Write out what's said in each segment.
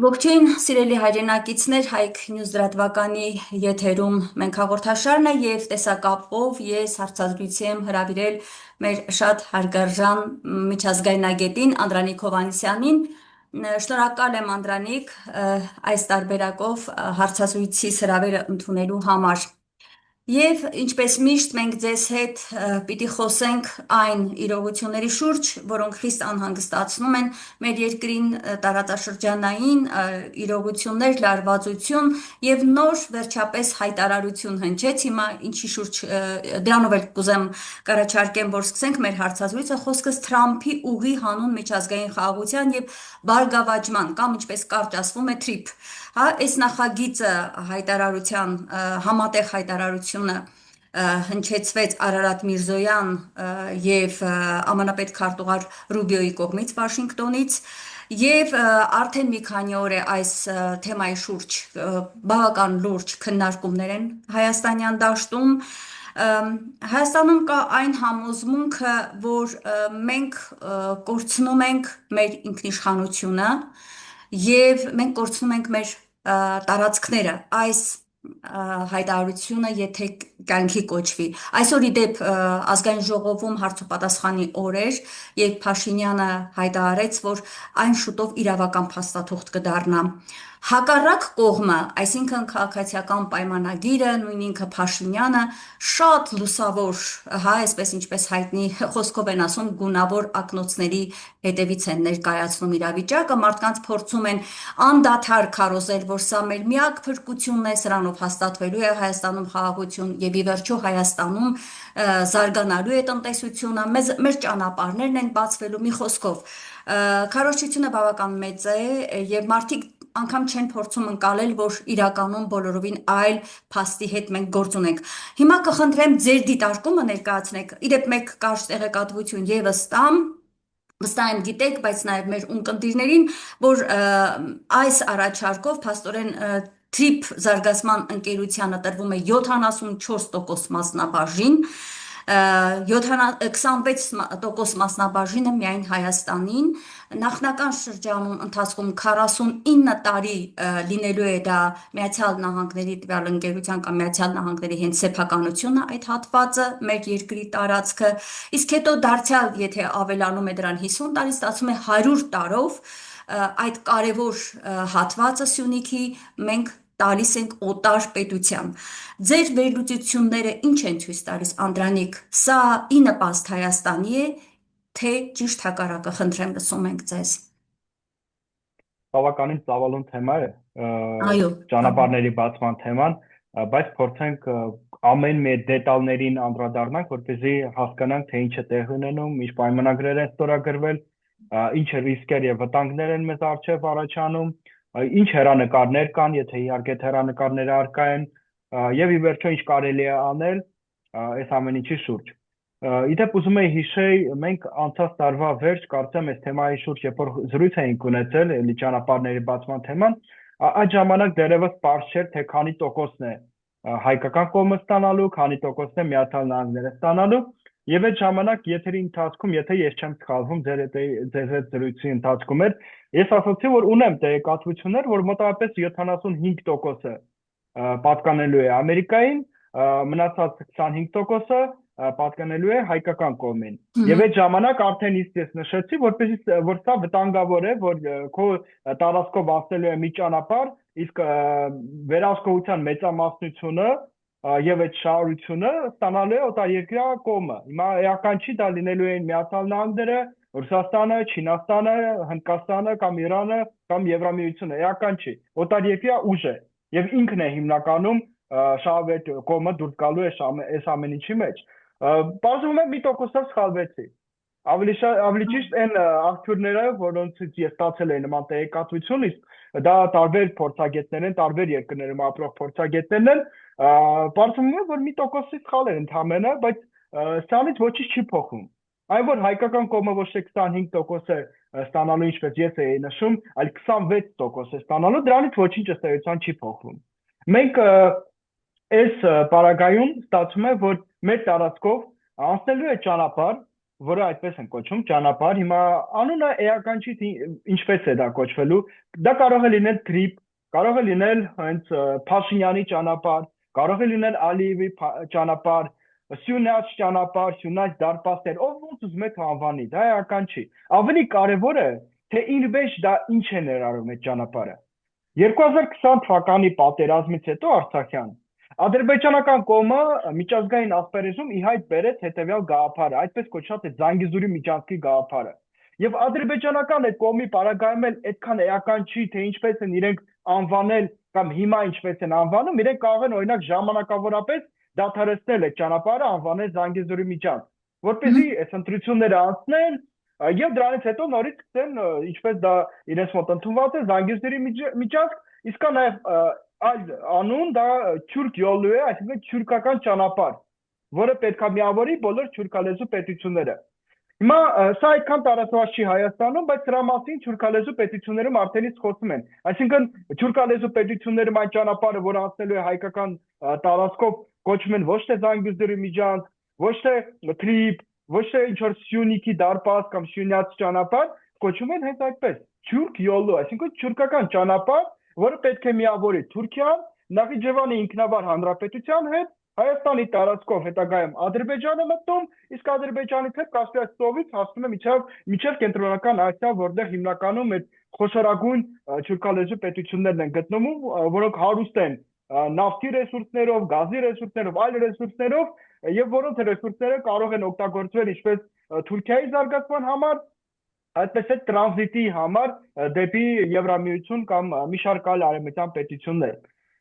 Ողջույն, սիրելի հայրենակիցներ, Հայք News լրատվականի եթերում մենք հաղորդաշարն է եւ տեսակապով ես հարցազրույցի եմ հրավիրել մեր շատ հարգարժան միջազգայնագետին Անդրանիկ Հովհաննիսյանին։ Շնորհակալ եմ Անդրանիկ այս տարբերակով հարցազրույցի հրավերը ընդունելու համար։ Եվ ինչպես միշտ մենք ձեզ հետ պիտի խոսենք այն իրողությունների շուրջ, որոնք խիստ անհանգստացնում են մեր երկրին տարածաշրջանային իրողություններ, լարվածություն եւ նոր վերջապես հայտարարություն հնչեց հիմա ինչի շուրջ դրանով էլ կուզեմ կառաջարկեմ, որ սկսենք մեր հարցազրույցը խոսքս Թրամփի ուղի հանուն միջազգային խաղաղության եւ բարգավաճման կամ ինչպես կարճ ասվում է TRIP, հա, այս նախագիծը հայտարարության համատեղ հայտարարությունը հնչեցվեց Արարատ Միրզոյան եւ ԱՄՆ պետքարտուղար Ռուբիոյի կողմից Վաշինգտոնից եւ արդեն մի քանի օր է այս թեմայի շուրջ բավական լուրջ քննարկումներ են հայաստանյան դաշտում Հայաստանում կա այն համոզմունքը, որ մենք կորցնում ենք մեր ինքնիշխանությունը եւ մենք կորցնում ենք մեր տարածքները այս հայտարարությունը եթե կյանքի կոչվի այսօր ի դեպ ազգային ժողովում հարցոպատասխանի օր էր երբ Փաշինյանը հայտարարեց որ այն շուտով իրավական փաստաթուղթ կդառնա հակառակ կողմը այսինքն քաղաքացիական պայմանագիրը նույն ինքը Փաշինյանը շատ լուսավոր հա այսպես ինչպես հայտնի խոսքով են ասում գունավոր ակնոցների հետևից են ներկայացնում իրավիճակը մարդկանց փորձում են անդադար քարոզել որ սա մեր միակ փրկությունն է սրանով հաստատվելու է Հայաստանում խաղաղություն եւ ի վերջո Հայաստանում զարգանալու է տնտեսությունը մեր ճանապարհներն են բացվելու մի խոսքով քարոզչությունը բավական մեծ է եւ մարդիկ անգամ չեն փորձում ընկալել, որ իրականում բոլորովին այլ փաստի հետ մենք գործ ունենք։ Հիմա կխնդրեմ ձեր դիտարկումը ներկայացնեք։ Իդեպ մեկ կարճ տեղեկատվություն եւս տամ, վստահ եմ գիտեք, բայց նաև մեր ունկնդիրներին, որ այս առաջարկով փաստորեն TRIP զարգացման ընկերությանը տրվում է 74% մասնաբաժին, 26% մասնաբաժինը միայն Հայաստանին, նախնական շրջանում ընթացքում 49 տարի լինելու է դա Միացյալ Նահանգների տվյալ ընկերության կամ Միացյալ Նահանգների հենց սեփականությունը այդ հատվածը մեր երկրի տարածքը, իսկ հետո դարձյալ եթե ավելանում է դրան 50 տարի, ստացվում է 100 տարով այդ կարևոր հատվածը Սյունիքի մենք տալիս ենք օտար պետության։ Ձեր վերլուծությունները ինչ են ցույց տալիս Անդրանիկ, սա ի նպաստ Հայաստանի է, թե ճիշտ հակառակը, խնդրեմ լսում ենք ձեզ։ Բավականին ծավալուն թեմա է, Այո, ճանապարհների բացման թեման, բայց փորձենք ամեն մի դետալներին անդրադառնանք, որպեսզի հասկանանք, թե ինչ է տեղի ունենում, ինչ պայմանագրեր են ստորագրվել, ինչ ռիսկեր եւ վտանգներ են մեզ առջեւ առաջանում, ինչ հեռանկարներ կան, եթե իհարկե հեռանկարները առկա են, եւ ի վերջո ինչ կարելի է անել այս ամեն ինչի շուրջ։ Իդեպ ուզում եի հիշեի, մենք անցած տարվա վերջ կարծեմ այս թեմայի շուրջ երբ որ զրույց էինք ունեցել, էլի ճանապարհների բացման թեման, այդ ժամանակ դեռևս պարզ չէր, թե քանի տոկոսն է հայկական կողմը ստանալու, քանի տոկոսն է Միացյալ Նահանգները ստանալու, եւ այդ ժամանակ եթերի ընթացքում, եթե ես չեմ սխալվում, ձեր հետ զրույցի ընթացքում էր, ես ասացի, որ ունեմ տեղեկատվություններ, որ մոտավորապես 75%-ը պատկանելու է Ամերիկային, մնացած 25%-ը պատկանելու է հայկական կողմին։ Եվ այդ ժամանակ արդեն իսկ ես նշեցի, որ սա վտանգավոր է, որ քո տարածքով անցնելու է մի ճանապարհ, իսկ վերահսկողության մեծամասնությունը եւ այդ շահությունը ստանալու է օտարերկրյա կողմը։ Հիմա էական չի դա լինելու են Միացյալ Նահանգները, Ռուսաստանը, Չինաստանը, Հնդկաստանը կամ Իրանը կամ Եվրամիությունը, էական չի։ Օտարերկրյա ուժ է եւ ինքն է հիմնականում շահավետ կողմը դուրս գալու է այս ամեն ինչի մեջ։ Բացում է մի տոկոսով սխալվեցի։ Ավելի ճիշտ այն աղբյուրները, որոնցից ես ստացել եմ նման տեղեկատվություն, դա տարբեր փորձագետներ են, տարբեր երկրներում ապրող փորձագետներն են, բացում է, որ մի տոկոսի սխալ է ընդհանրապես, բայց սրանից ոչինչ չի փոխում։ Այն որ հայկական կողմը ոչ թե 25% է ստանալու, ինչպես ես էի նշում, այլ 26% է ստանալու, դրանից ոչինչ ըստ էության չի փոխվում։ Մենք այս պարագայում ստացվում է, որ մեր տարածքով անցնելու է ճանապարհ, որը այդպես են կոչում ճանապարհ, հիմա անունը էական չի, թե ինչպես է դա կոչվելու, դա կարող է լինել թրիփ, կարող է լինել հենց Փաշինյանի ճանապարհ, կարող է լինել Ալիևի ճանապարհ, Սյունյաց ճանապարհ, Սյունյաց դարպասներ, ով ոնց ուզում է անվանի, դա էական չի։ Ավելի կարևորը, թե ինվեշ դա ինչ է ներառում այդ ճանապարհը։ 2020 թվականի պատերազմից հետո Արցախյան ադրբեջանական կողմը միջազգային ասպարեզում ի հայտ բերեց հետևյալ գաղափարը, այդպես կոչված է Զանգեզուրի միջանցքի գաղափարը։ Եվ ադրբեջանական այդ կողմի պարագայում էլ այդքան էական չի, թե ինչպես են իրենք անվանել կամ հիմա ինչպես են անվանում, իրենք կարող են օրինակ ժամանակավորապես դադարեցնել այդ ճանապարհը անվանել Զանգեզուրի միջանցք, որպեսզի այս ընտրությունները անցնեն եւ դրանից հետո նորից սկսեն ինչպես դա իրենց մոտ ընդունված է Զանգեզուրի միջանցք, իսկ նաեւ այլ անուն դա թուրք յոլու է, այսինքն թուրքական ճանապարհ, որը պետքա միավորի բոլոր թուրքալեզու պետությունները։ Հիմա սա այդքան տարածված չի Հայաստանում, բայց սրա մասին թուրքալեզու պետություններում արդեն իսկ խոսում են։ Այսինքն թուրքալեզու պետություններում այն ճանապարհը, որ անցնելու է հայկական տարածքով, կոչվում են ոչ թե Զանգեզուրի միջանցք, ոչ թե թրիփ, ոչ թե ինչ որ Սյունիքի դարպաս կամ Սյունյաց ճանապարհ, կոչվում են հենց այդպես թուրք յոլու, այսինքն թուրքական ճանապարհ, որը պետք է միավորի Թուրքիան, Նախիջևանի ինքնավար հանրապետության հետ, Հայաստանի տարածքով հետագայում Ադրբեջանը մտնում, իսկ Ադրբեջանից հետ Կասպիական ծովից հասնում է միջև կենտրոնական Ասիա, որտեղ հիմնականում այդ խոշորագույն թուրքալեզու պետություններն են գտնվում, որոնք հարուստ են նավթի ռեսուրսներով, գազի ռեսուրսներով, այլ ռեսուրսներով, եւ որոնց ռեսուրսները կարող են օգտագործվել ինչպես Թուրքիայի զարգացման համար, այդպես է տրանզիտի համար դեպի Եվրամիություն կամ մի շարք այլ արևմտյան պետություններ։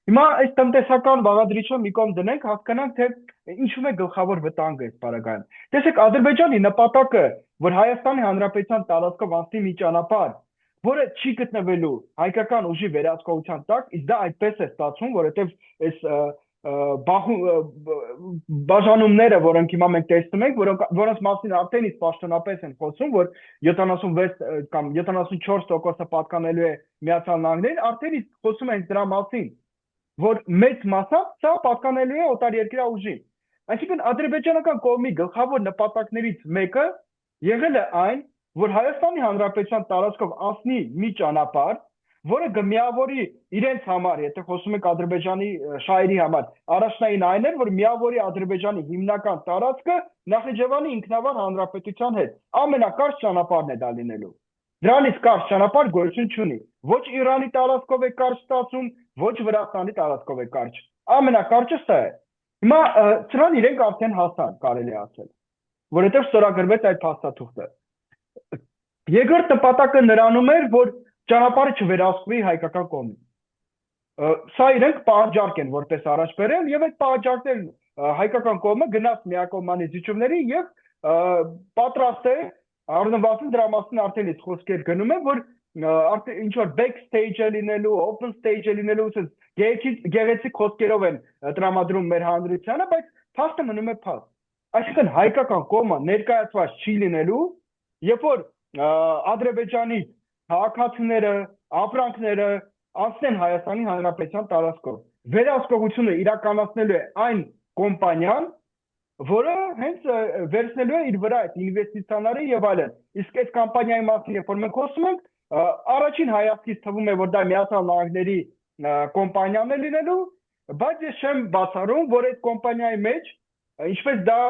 Հիմա այս տնտեսական բաղադրիչը մի կողմ դնենք, հասկանանք, թե ինչու է գլխավոր վտանգը այս բaragայում։ Տեսեք, Ադրբեջանի նպատակը, որ Հայաստանի Հանրապետության տարածքով անցնի մի ճանապարհ, որը չի գտնվելու հայկական ուժի վերահսկողության տակ, իսկ դա այդպես է ստացվում, որովհետև այս բաժանումները, որոնք հիմա մենք տեսնում ենք, որոնց մասին արդեն իսկ պաշտոնապես են խոսում, որ 76 կամ 74% պատկանելու է Միացյալ Նահանգներին, արդեն իսկ խոսում են դրա մասին, որ մեծ մասամբ սա պատկանելու է օտարերկրյա ուժին։ Այսինքն ադրբեջանական կողմի գլխավոր նպատակներից մեկը եղել է այն, որ Հայաստանի Հանրապետության տարածքով անցնի մի ճանապարհ, որը կմիավորի իրենց համար, եթե խոսում ենք Ադրբեջանի շահերի համար, առաջնային այն էր, որ միավորի Ադրբեջանի հիմնական տարածքը Նախիջևանի ինքնավար հանրապետության հետ։ Ամենակարճ ճանապարհն է դա լինելու։ Դրանից կարճ ճանապարհ գոյություն չունի։ Ոչ Իրանի տարածքով է կարճ ստացում, ոչ Վրաստանի տարածքով է կարճ։ Ամենակարճը սա է։ Հիմա սրան իրենք արդեն հասան, կարելի ասել, որովհետև ստորագրվեց այդ փաստաթուղթը։ Երկրորդ նպատակը նրանում էր, որ ճանապարհը չվերահսկվի հայկական կողմին։ Սա իրենք պահանջարկ են որպես առաջ բերել եւ այդ պահանջարկներն հայկական կողմը գնաց միակողմանի զիջումների եւ պատրաստ է առնվազն դրա մասին արդեն իսկ խոսքեր գնում են, որ արդեն ինչ որ back stage-ը լինելու, open stage-ը լինելու, գեղեցիկ խոսքերով են տրամադրում մեր հանրությանը, բայց փաստը մնում է փաստ։ Այսինքն հայկական կողմը ներկայացված չի լինելու, երբ որ Ադրբեջանի քաղաքացիները, ապրանքները անցնեն Հայաստանի Հանրապետության տարածքով։ Վերահսկողությունը իրականացնելու է այն կոմպանիան, որը հենց վերցնելու է իր վրա այդ ինվեստիցիաները եւ այլն։ Իսկ այդ կամպանիայի մասին, երբ որ մենք խոսում ենք, առաջին հայացքից թվում է, որ դա Միացյալ Նահանգների կոմպանիան է լինելու, բայց ես չեմ բացառում, որ այդ կոմպանիայի մեջ, ինչպես դա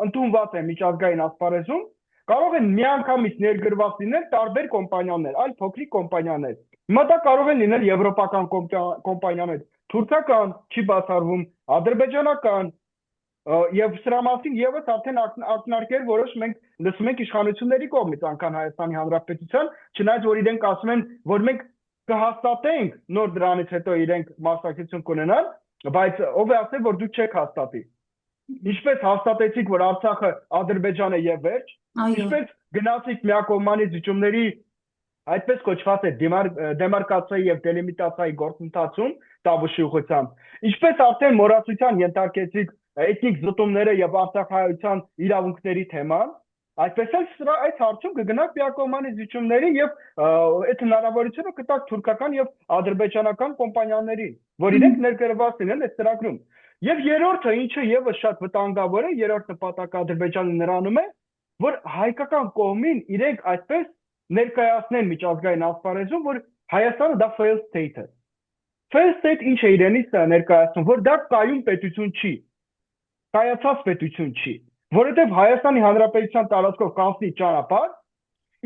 ընդունված է միջազգային ասպարեզում, կարող են միանգամից ներգրված լինել տարբեր կոմպանիաներ, այլ փոքրիկ կոմպանիաներ։ Հիմա դա կարող են լինել եվրոպական կոմպանիաներ, թուրքական, չի բացառվում, ադրբեջանական, եւ սրա մասին եւս արդեն ակնարկեր որոշ մենք լսում ենք իշխանությունների կողմից, անկան Հայաստանի Հանրապետության, չնայած որ իրենք ասում են, որ մենք կհաստատենք նոր դրանից հետո իրենք մասնակցություն կունենան, բայց ով է ասել, որ դուք չեք հաստատի։ Ինչպես հաստատեցիք, որ Արցախը Ադրբեջանը եւ վերջ, ինչպես գնացիք միակողմանի զիջումների այդպես կոչված է դեմարկացիայի եւ դելիմիտացիայի գործընթացում Տավուշի ուղղությամբ, ինչպես արդեն մոռացության ենթարկեցիք էթնիկ զտումները եւ արտահայտության իրավունքների թեման, այդպես էլ սրա այդ հարցում կգնաք միակողմանի զիջումների եւ այդ հնարավորությունը կտակ թուրքական եւ ադրբեջանական կոմպանիաների, որ իրենք ներգրավված լինեն այդ ծրագրում։ Եվ երրորդը, ինչը եւս շատ վտանգավոր է, երրորդ նպատակը Ադրբեջանի նրանում է, որ հայկական կողմին իրենք այսպես ներկայացնեն միջազգային ասպարեզում, որ Հայաստանը դա failed state է։ Failed state ինչ է իրենից ներկայացնում, որ դա կայուն պետություն չի, կայացած պետություն չի, որովհետև Հայաստանի Հանրապետության տարածքով կանցնի ճանապարհ,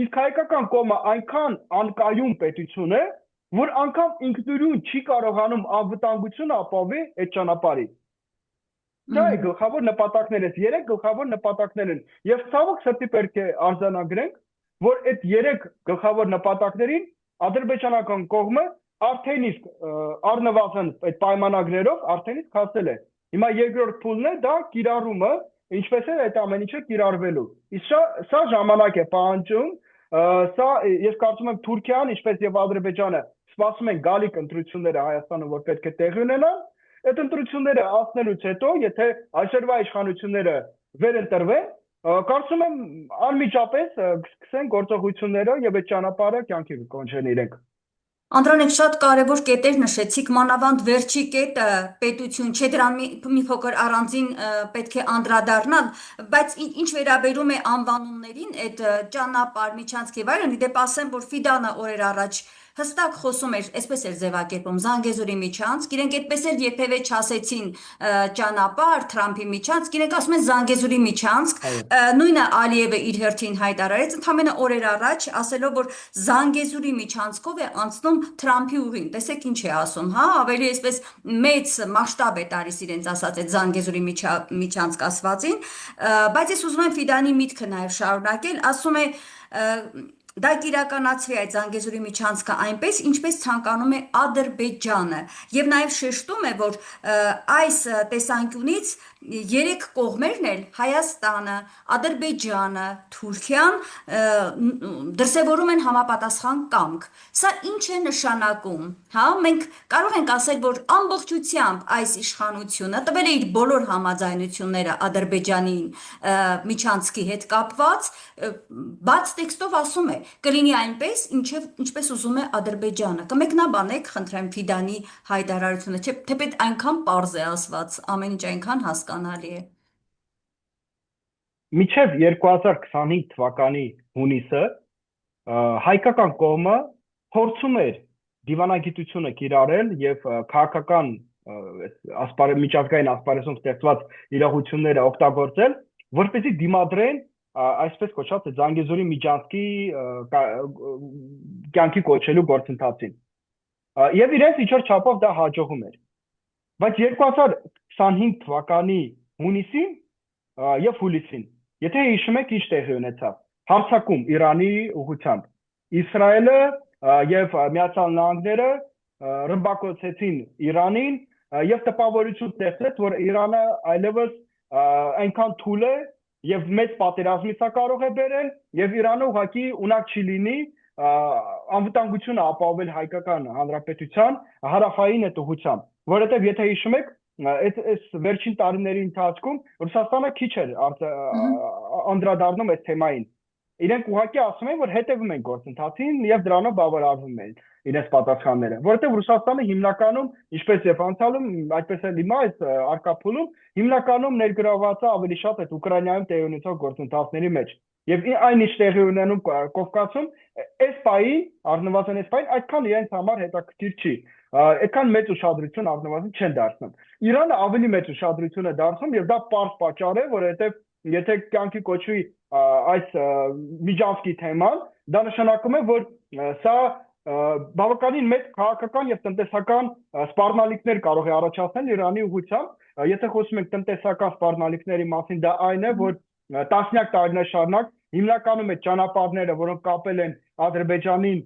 իսկ հայկական կողմը այնքան անկայուն պետություն է, որ անգամ ինքնուրույն չի կարողանում անվտանգություն ապահովել այդ ճանապարհից։ Դա է գլխավոր նպատակները, երեք գլխավոր նպատակներ են, եւ ցավոք սրտի պետք է արձանագրենք, որ այդ երեք գլխավոր նպատակներին ադրբեջանական կողմը արդեն իսկ առնվազն այդ պայմանագրերով արդեն իսկ հասել է։ Հիմա երկրորդ փուլն է դա կիրառումը, ինչպես է այդ ամեն ինչը կիրառվելու։ Իսկ սա ժամանակ է պահանջում, սա ես կարծում եմ Թուրքիան, ինչպես եւ Ադրբեջանը սպասում են գալիք ընտրությունները Հայաստանում, որ պետք է տեղի ունենան։ Այդ ընտրությունները անցնելուց հետո, եթե այսօրվա իշխանությունները վերընտրվեն, կարծում եմ անմիջապես կսկսեն գործողությունները եւ այդ ճանապարհը կյանքի կկոնչեն իրենք։ Անդրանիկ, շատ կարևոր կետեր նշեցիք, մանավանդ վերջի կետը պետություն չէ, դրան մի փոքր առանձին պետք է անդրադառնալ, բայց ինչ վերաբերում է անվանումներին, այդ ճանապարհ, միջանցք եւ այլն, իդեպ ասեմ, որ Ֆիդանը օրեր առաջ հստակ խոսում էր, այսպես էր ձևակերպում Զանգեզուրի միջանցք, իրենք այդպես էլ երբևէ չասեցին ճանապարհ, Թրամփի միջանցք, իրենք ասում են Զանգեզուրի միջանցք, նույնը Ալիևը իր հերթին հայտարարեց, ընդամենը օրեր առաջ, ասելով, որ Զանգեզուրի միջանցքով է անցնում Թրամփի ուղին, տեսեք ինչ է ասում, հա, ավելի այսպես մեծ մասշտաբ է տալիս իրենց ասած այդ Զանգեզուրի միջանցք ասվածին, բայց ես ուզում եմ Ֆիդանի միտքը նաև շարունակել, ասում է դա կիրականացվի այդ Զանգեզուրի միջանցքը այնպես, ինչպես ցանկանում է Ադրբեջանը եւ նաև շեշտում է, որ այս տեսանկյունից երեք կողմերն էլ Հայաստանը, Ադրբեջանը, Թուրքիան դրսևորում են համապատասխան կամք։ Սա ինչ է նշանակում, հա, մենք կարող ենք ասել, որ ամբողջությամբ այս իշխանությունը տվել է իր բոլոր համաձայնությունները Ադրբեջանի միջանցքի հետ կապված, բաց տեքստով ասում է, կլինի այնպես, ինչպես ուզում է Ադրբեջանը։ Կմեկնաբանեք, խնդրեմ, Ֆիդանի հայտարարությունը, թեպետ այնքան պարզ է ասված, ամեն ինչ այնքան հասկանալի է։ Մինչև 2025 թվականի հունիսը հայկական կողմը փորձում էր դիվանագիտությունը կիրառել եւ քաղաքական միջազգային ասպարեզում ստեղծված իրողությունները օգտագործել, որպեսզի դիմադրեն այսպես կոչված Զանգեզուրի միջանցքի կյանքի կոչելու գործընթացին։ Եվ իրենց ինչ-որ չափով դա հաջողում էր։ Բայց 2025 թվականի հունիսին եւ հուլիսին, եթե հիշում եք, ինչ տեղի ունեցավ, հարձակում Իրանի ուղղությամբ, Իսրայելը եւ Միացյալ Նահանգները ռմբակոծեցին Իրանին եւ տպավորություն ստեղծեց, որ Իրանը այլևս այնքան թույլ է եւ մեծ պատերազմի սա կարող է բերել եւ Իրանը ուղղակի ունակ չի լինի անվտանգությունը ապահովել հայկական հանրապետության հարավային այդ ուղղությամբ, որովհետեւ եթե հիշում եք, այս վերջին տարիների ընթացքում Ռուսաստանը քիչ էր անդրադառնում այս թեմային։ Իրենք ուղղակի ասում են, որ հետևում են գործընթացին եւ դրանով բավարարվում են իրենց պատասխանները, որովհետեւ Ռուսաստանը հիմնականում, ինչպես եւ անցյալում, այդպես էլ հիմա այս արկափուլում հիմնականում ներգրավված է ավելի շատ այդ Ուկրաինայում տեղի ունեցող գործընթացների մեջ։ Եվ այն ինչ տեղի ունենում Կովկասում, այս պահին, առնվազն այս պահին այդքան իրենց համար հետաքրքիր չի։ Այդքան մեծ ուշադրություն առնվազն չեն դարձնում։ Իրանը ավելի մեծ ուշադրություն է դարձնում եւ դա պարզ պատճառ է, որովհետեւ եթե կյանքի կոչվի այս միջանցքի թեման, դա նշանակում է, որ սա բավականին մեծ քաղաքական եւ տնտեսական սպառնալիքներ կարող է առաջացնել Իրանի ուղղությամբ։ Եթե խոսում ենք տնտեսական սպառնալիքների մասին, դա այն է, որ տասնյակ տարիներ շարունակ հիմնականում այդ ճանապարհները, որոնք կապել են Ադրբեջանին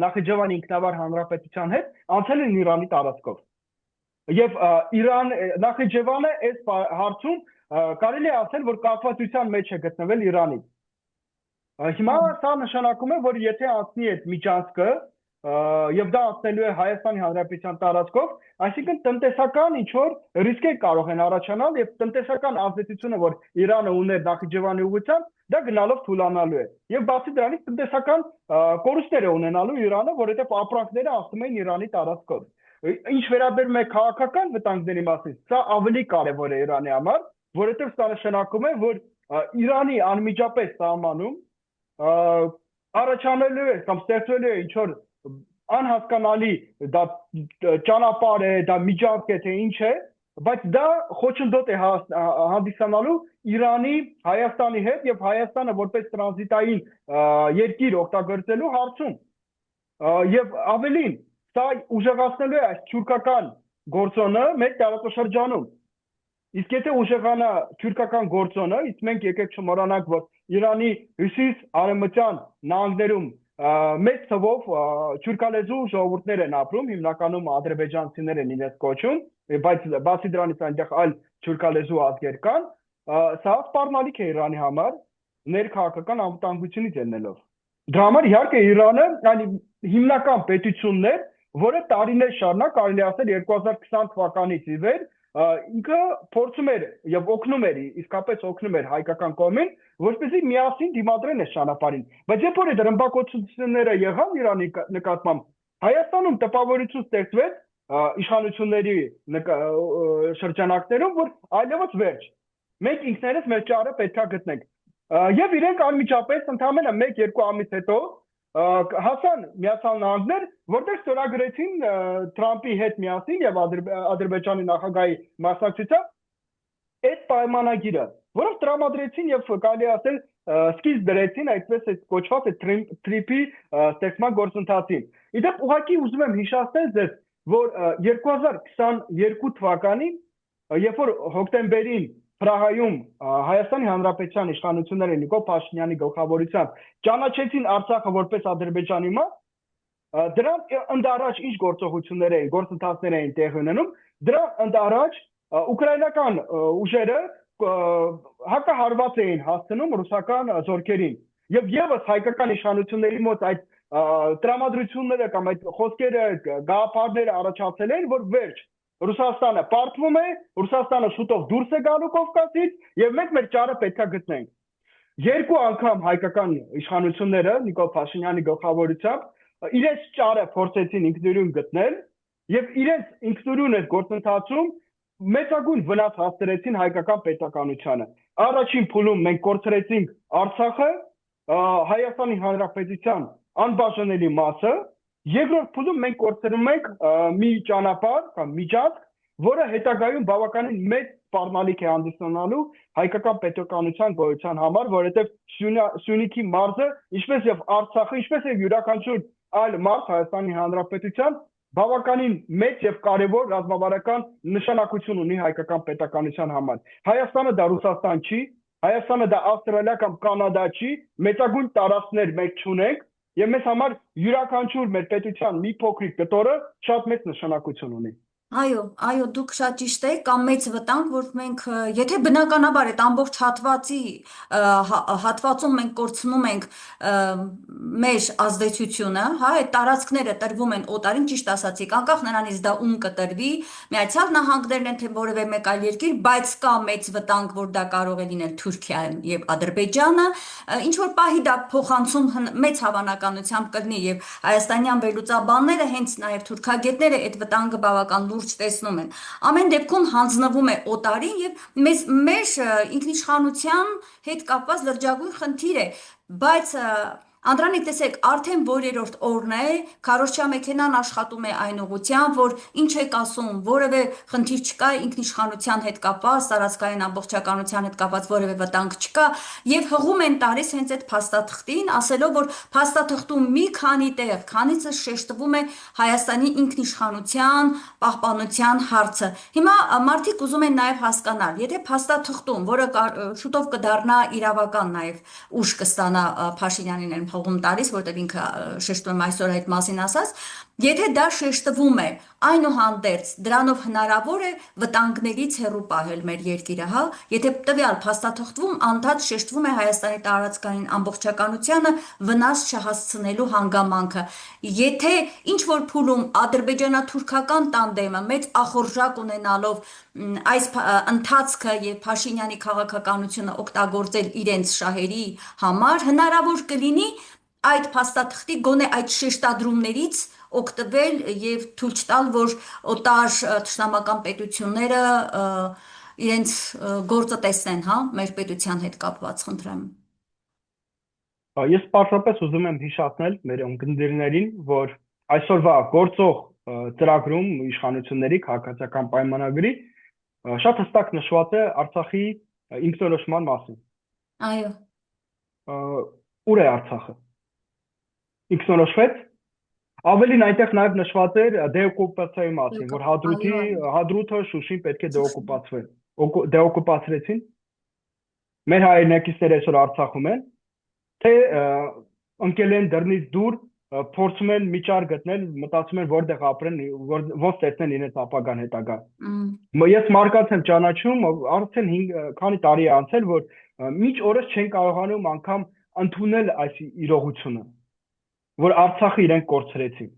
Նախիջևանի ինքնավար հանրապետության հետ, անցել են Իրանի տարածքով։ Եվ Նախիջևանը այս հարցում կարելի է ասել, որ կապվածության մեջ է գտնվել Իրանին։ Հիմա սա նշանակում է, որ եթե անցնի այդ միջանցքը եւ դա անցնելու է Հայաստանի Հանրապետության տարածքով, այսինքն տնտեսական ինչ որ ռիսկեր կարող են առաջանալ եւ տնտեսական ազդեցությունը, որ Իրանը ուներ Նախիջևանի ուղղությամբ, դա գնալով թուլանալու է։ Եվ բացի դրանից տնտեսական կորուստներ է ունենալու Իրանը, որովհետեւ ապրանքները անցնում են Իրանի տարածքով։ Ինչ վերաբերում է քաղաքական վտանգների մասին, սա ավելի կարևոր է Իրանի համար, որովհետեւ սա նշանակում է, որ Իրանի անմիջապես սահմանում առաջանալու է կամ ստեղծվելու է ինչ որ անհասկանալի դա ճանապարհ է, դա միջանցք է, թե ինչ է, բայց դա խոչընդոտ է հանդիսանալու Իրանի Հայաստանի հետ եւ Հայաստանը որպես տրանզիտային երկիր օգտագործելու հարցում։ Եվ ավելին, սա ուժեղացնելու է այս թուրքական գործոնը մեր տարածաշրջանում։ Իսկ եթե ուժեղանա թուրքական գործոնը, իսկ մենք եկեք չմոռանանք, որ Իրանի հյուսիս-արևմտյան նահանգներում մեծ թվով թուրքալեզու ժողովուրդներ են ապրում, հիմնականում ադրբեջանցիներ են իրենց կոչում, բայց բացի դրանից այնտեղ այլ թուրքալեզու ազգեր կան, սա սպառնալիք է Իրանի համար ներքաղաքական անվտանգությունից ելնելով։ Դրա համար իհարկե Իրանը հիմնական պետությունն էր, որը տարիներ շարունակ, կարելի ասել 2020 թվականից ի վեր ինքը փորձում էր եւ օգնում էր, իսկապես օգնում էր հայկական կողմին, որպեսզի միասին դիմադրեն այս ճանապարհին։ Բայց երբ որ այդ ռմբակոծությունները եղան Իրանի նկատմամբ, Հայաստանում տպավորություն ստեղծվեց իշխանությունների շրջանակներում, որ այլևս վերջ։ Մենք ինքներս մեր ճարը պետքա գտնենք։ Եվ իրենք անմիջապես ընդամենը 1-2 ամիս հետո հասան Միացյալ Նահանգներ, որտեղ ստորագրեցին Թրամփի հետ միասին եւ Ադրբեջանի նախագահի մասնակցությամբ այդ պայմանագիրը, որով տրամադրեցին եւ կարելի ասել սկիզբ դրեցին այդպես այդ կոչված TTIP-ի ստեղծման գործընթացին։ Իդեպ ուղղակի ուզում եմ հիշեցնել ձեզ, որ 2022 թվականին, երբ որ հոկտեմբերին Պրահայում Հայաստանի Հանրապետության իշխանությունները Նիկոլ Փաշինյանի գլխավորությամբ ճանաչեցին Արցախը որպես Ադրբեջանի մաս, դրանց ընդառաջ ինչ գործողություններ էին, գործընթացներ էին տեղի ունենում, դրա ընդառաջ ուկրաինական ուժերը հակահարված էին հասցնում ռուսական զորքերին եւ եւս հայկական իշխանությունների մոտ այդ տրամադրությունները կամ այդ խոսքերը գաղափարները առաջացել են, որ վերջ Ռուսաստանը պարտվում է, Ռուսաստանը շուտով դուրս է գալու Կովկասից եւ մենք մեր ճարը պետքա գտնենք։ Երկու անգամ հայկական իշխանությունները Նիկոլ Փաշինյանի գլխավորությամբ իրենց ճարը փորձեցին ինքնուրույն գտնել եւ իրենց ինքնուրույն այդ գործընթացում մեծագույն վնաս հասցրեցին հայկական պետականությանը։ Առաջին փուլում մենք կորցրեցինք Արցախը, Հայաստանի Հանրապետության անբաժանելի մասը, երկրորդ փուլում մենք կորցնում ենք մի ճանապարհ կամ միջանցք, որը հետագայում բավականին մեծ սպառնալիք է հանդիսանալու հայկական պետականության գոյության համար, որովհետև Սյունիքի մարզը, ինչպես եւ Արցախը, ինչպես եւ յուրաքանչյուր այլ մարզ Հայաստանի Հանրապետության բավականին մեծ եւ կարեւոր ռազմավարական նշանակություն ունի հայկական պետականության համար։ Հայաստանը դա Ռուսաստան չի, Հայաստանը դա Ավստրալիա կամ Կանադա չի, մեծագույն տարածքներ մենք չունենք եւ մեզ համար յուրաքանչյուր մեր պետության մի փոքրիկ կտորը շատ մեծ նշանակություն ունի։ Այո, դուք շատ ճիշտ եք, կամ մեծ վտանգ, որ մենք, եթե բնականաբար այդ ամբողջ հատվածում մենք կորցնում ենք մեր ազդեցությունը, հա, այդ տարածքները տրվում են օտարին, ճիշտ ասացիք, անկախ նրանից դա ում կտրվի, Միացյալ Նահանգներն են, թե որևէ մեկ այլ երկիր, բայց կա մեծ վտանգ, որ դա կարող է լինել Թուրքիան եւ Ադրբեջանը, ինչ որ պահի դա փոխանցում մեծ հավանականությամբ կլինի եւ հայաստանյան վերլուծաբանները, հենց նաեւ թուրքագետները այդ վտանգը բավական լուրջ տեսնում են։ Ամեն դեպքում հանձնվում է օտարին եւ մեր ինքնիշխանության հետ կապված լրջագույն խնդիր է, բայց Անդրանիկ, տեսեք, արդեն որերորդ օրն է, քարոզչամեքենան աշխատում է այն ուղղությամբ, որ ինչ եք ասում, որևէ խնդիր չկա, ինքնիշխանության հետ կապված, տարածքային ամբողջականության հետ կապված որևէ վտանգ չկա, եւ հղում են տալիս հենց այդ փաստաթղթին, ասելով, որ փաստաթղթում մի քանի տեղ, քանիցը շեշտվում է Հայաստանի ինքնիշխանության պահպանության հարցը։ Հիմա մարդիկ ուզում են նաեւ հասկանալ, եթե փաստաթղթում, որը շուտով կդառնա իրավական նաեւ ուժ կստանա Փաշինյանին հողում տալիս, որտեղ ինքը շեշտում է այսօր այդ մասին ասած, եթե դա շեշտվում է, այնուհանդերձ դրանով հնարավոր է վտանգներից հեռու պահել մեր երկիրը, հա, եթե տվյալ փաստաթղթում անդադ շեշտվում է Հայաստանի տարածքային ամբողջականությանը վնաս չհասցնելու հանգամանքը, եթե ինչ որ փուլում ադրբեջանա-թուրքական տանդեմը մեծ ախորժակ ունենալով այս ընթացքը եւ Փաշինյանի քաղաքականությունը օգտագործել իրենց շահերի համար, հնարավոր կլինի այդ փաստաթղթի գոնե այդ շեշտադրումներից օգտվել եւ թույլ չտալ, որ օտար թշնամական պետությունները իրենց գործը տեսնեն, հա, մեր պետության հետ կապված, խնդրեմ։ Ես պարզապես ուզում եմ հիշեցնել մեր ունկնդիրներին, որ այսօրվա գործող ծրագրում իշխանությունների քաղաքացիական պայմանագրի շատ հստակ նշված է Արցախի ինքնորոշման մասին։ Այո։ Ուր է Արցախը։ Ինքնորոշվեց։ Ավելին այնտեղ նաև նշված էր դեօկուպացիայի մասին, որ Հադրութը, Շուշին պետք է դեօկուպացվեն։ Դեօկուպացրեցին։ Մեր հայրենակիցները այսօր Արցախում են, թե ընկել են դռնից դուր, փորձում են միջար գտնել, մտածում են որտեղ ապրեն, ոնց տեսնեն իրենց ապագան հետագա։ Ես մարդկանց եմ ճանաչում, արդեն քանի տարի է անցել, որ մինչ օրս չեն կարողանում անգամ ընդունել այս իրողությունը, որ Արցախը իրենք կորցրեցին։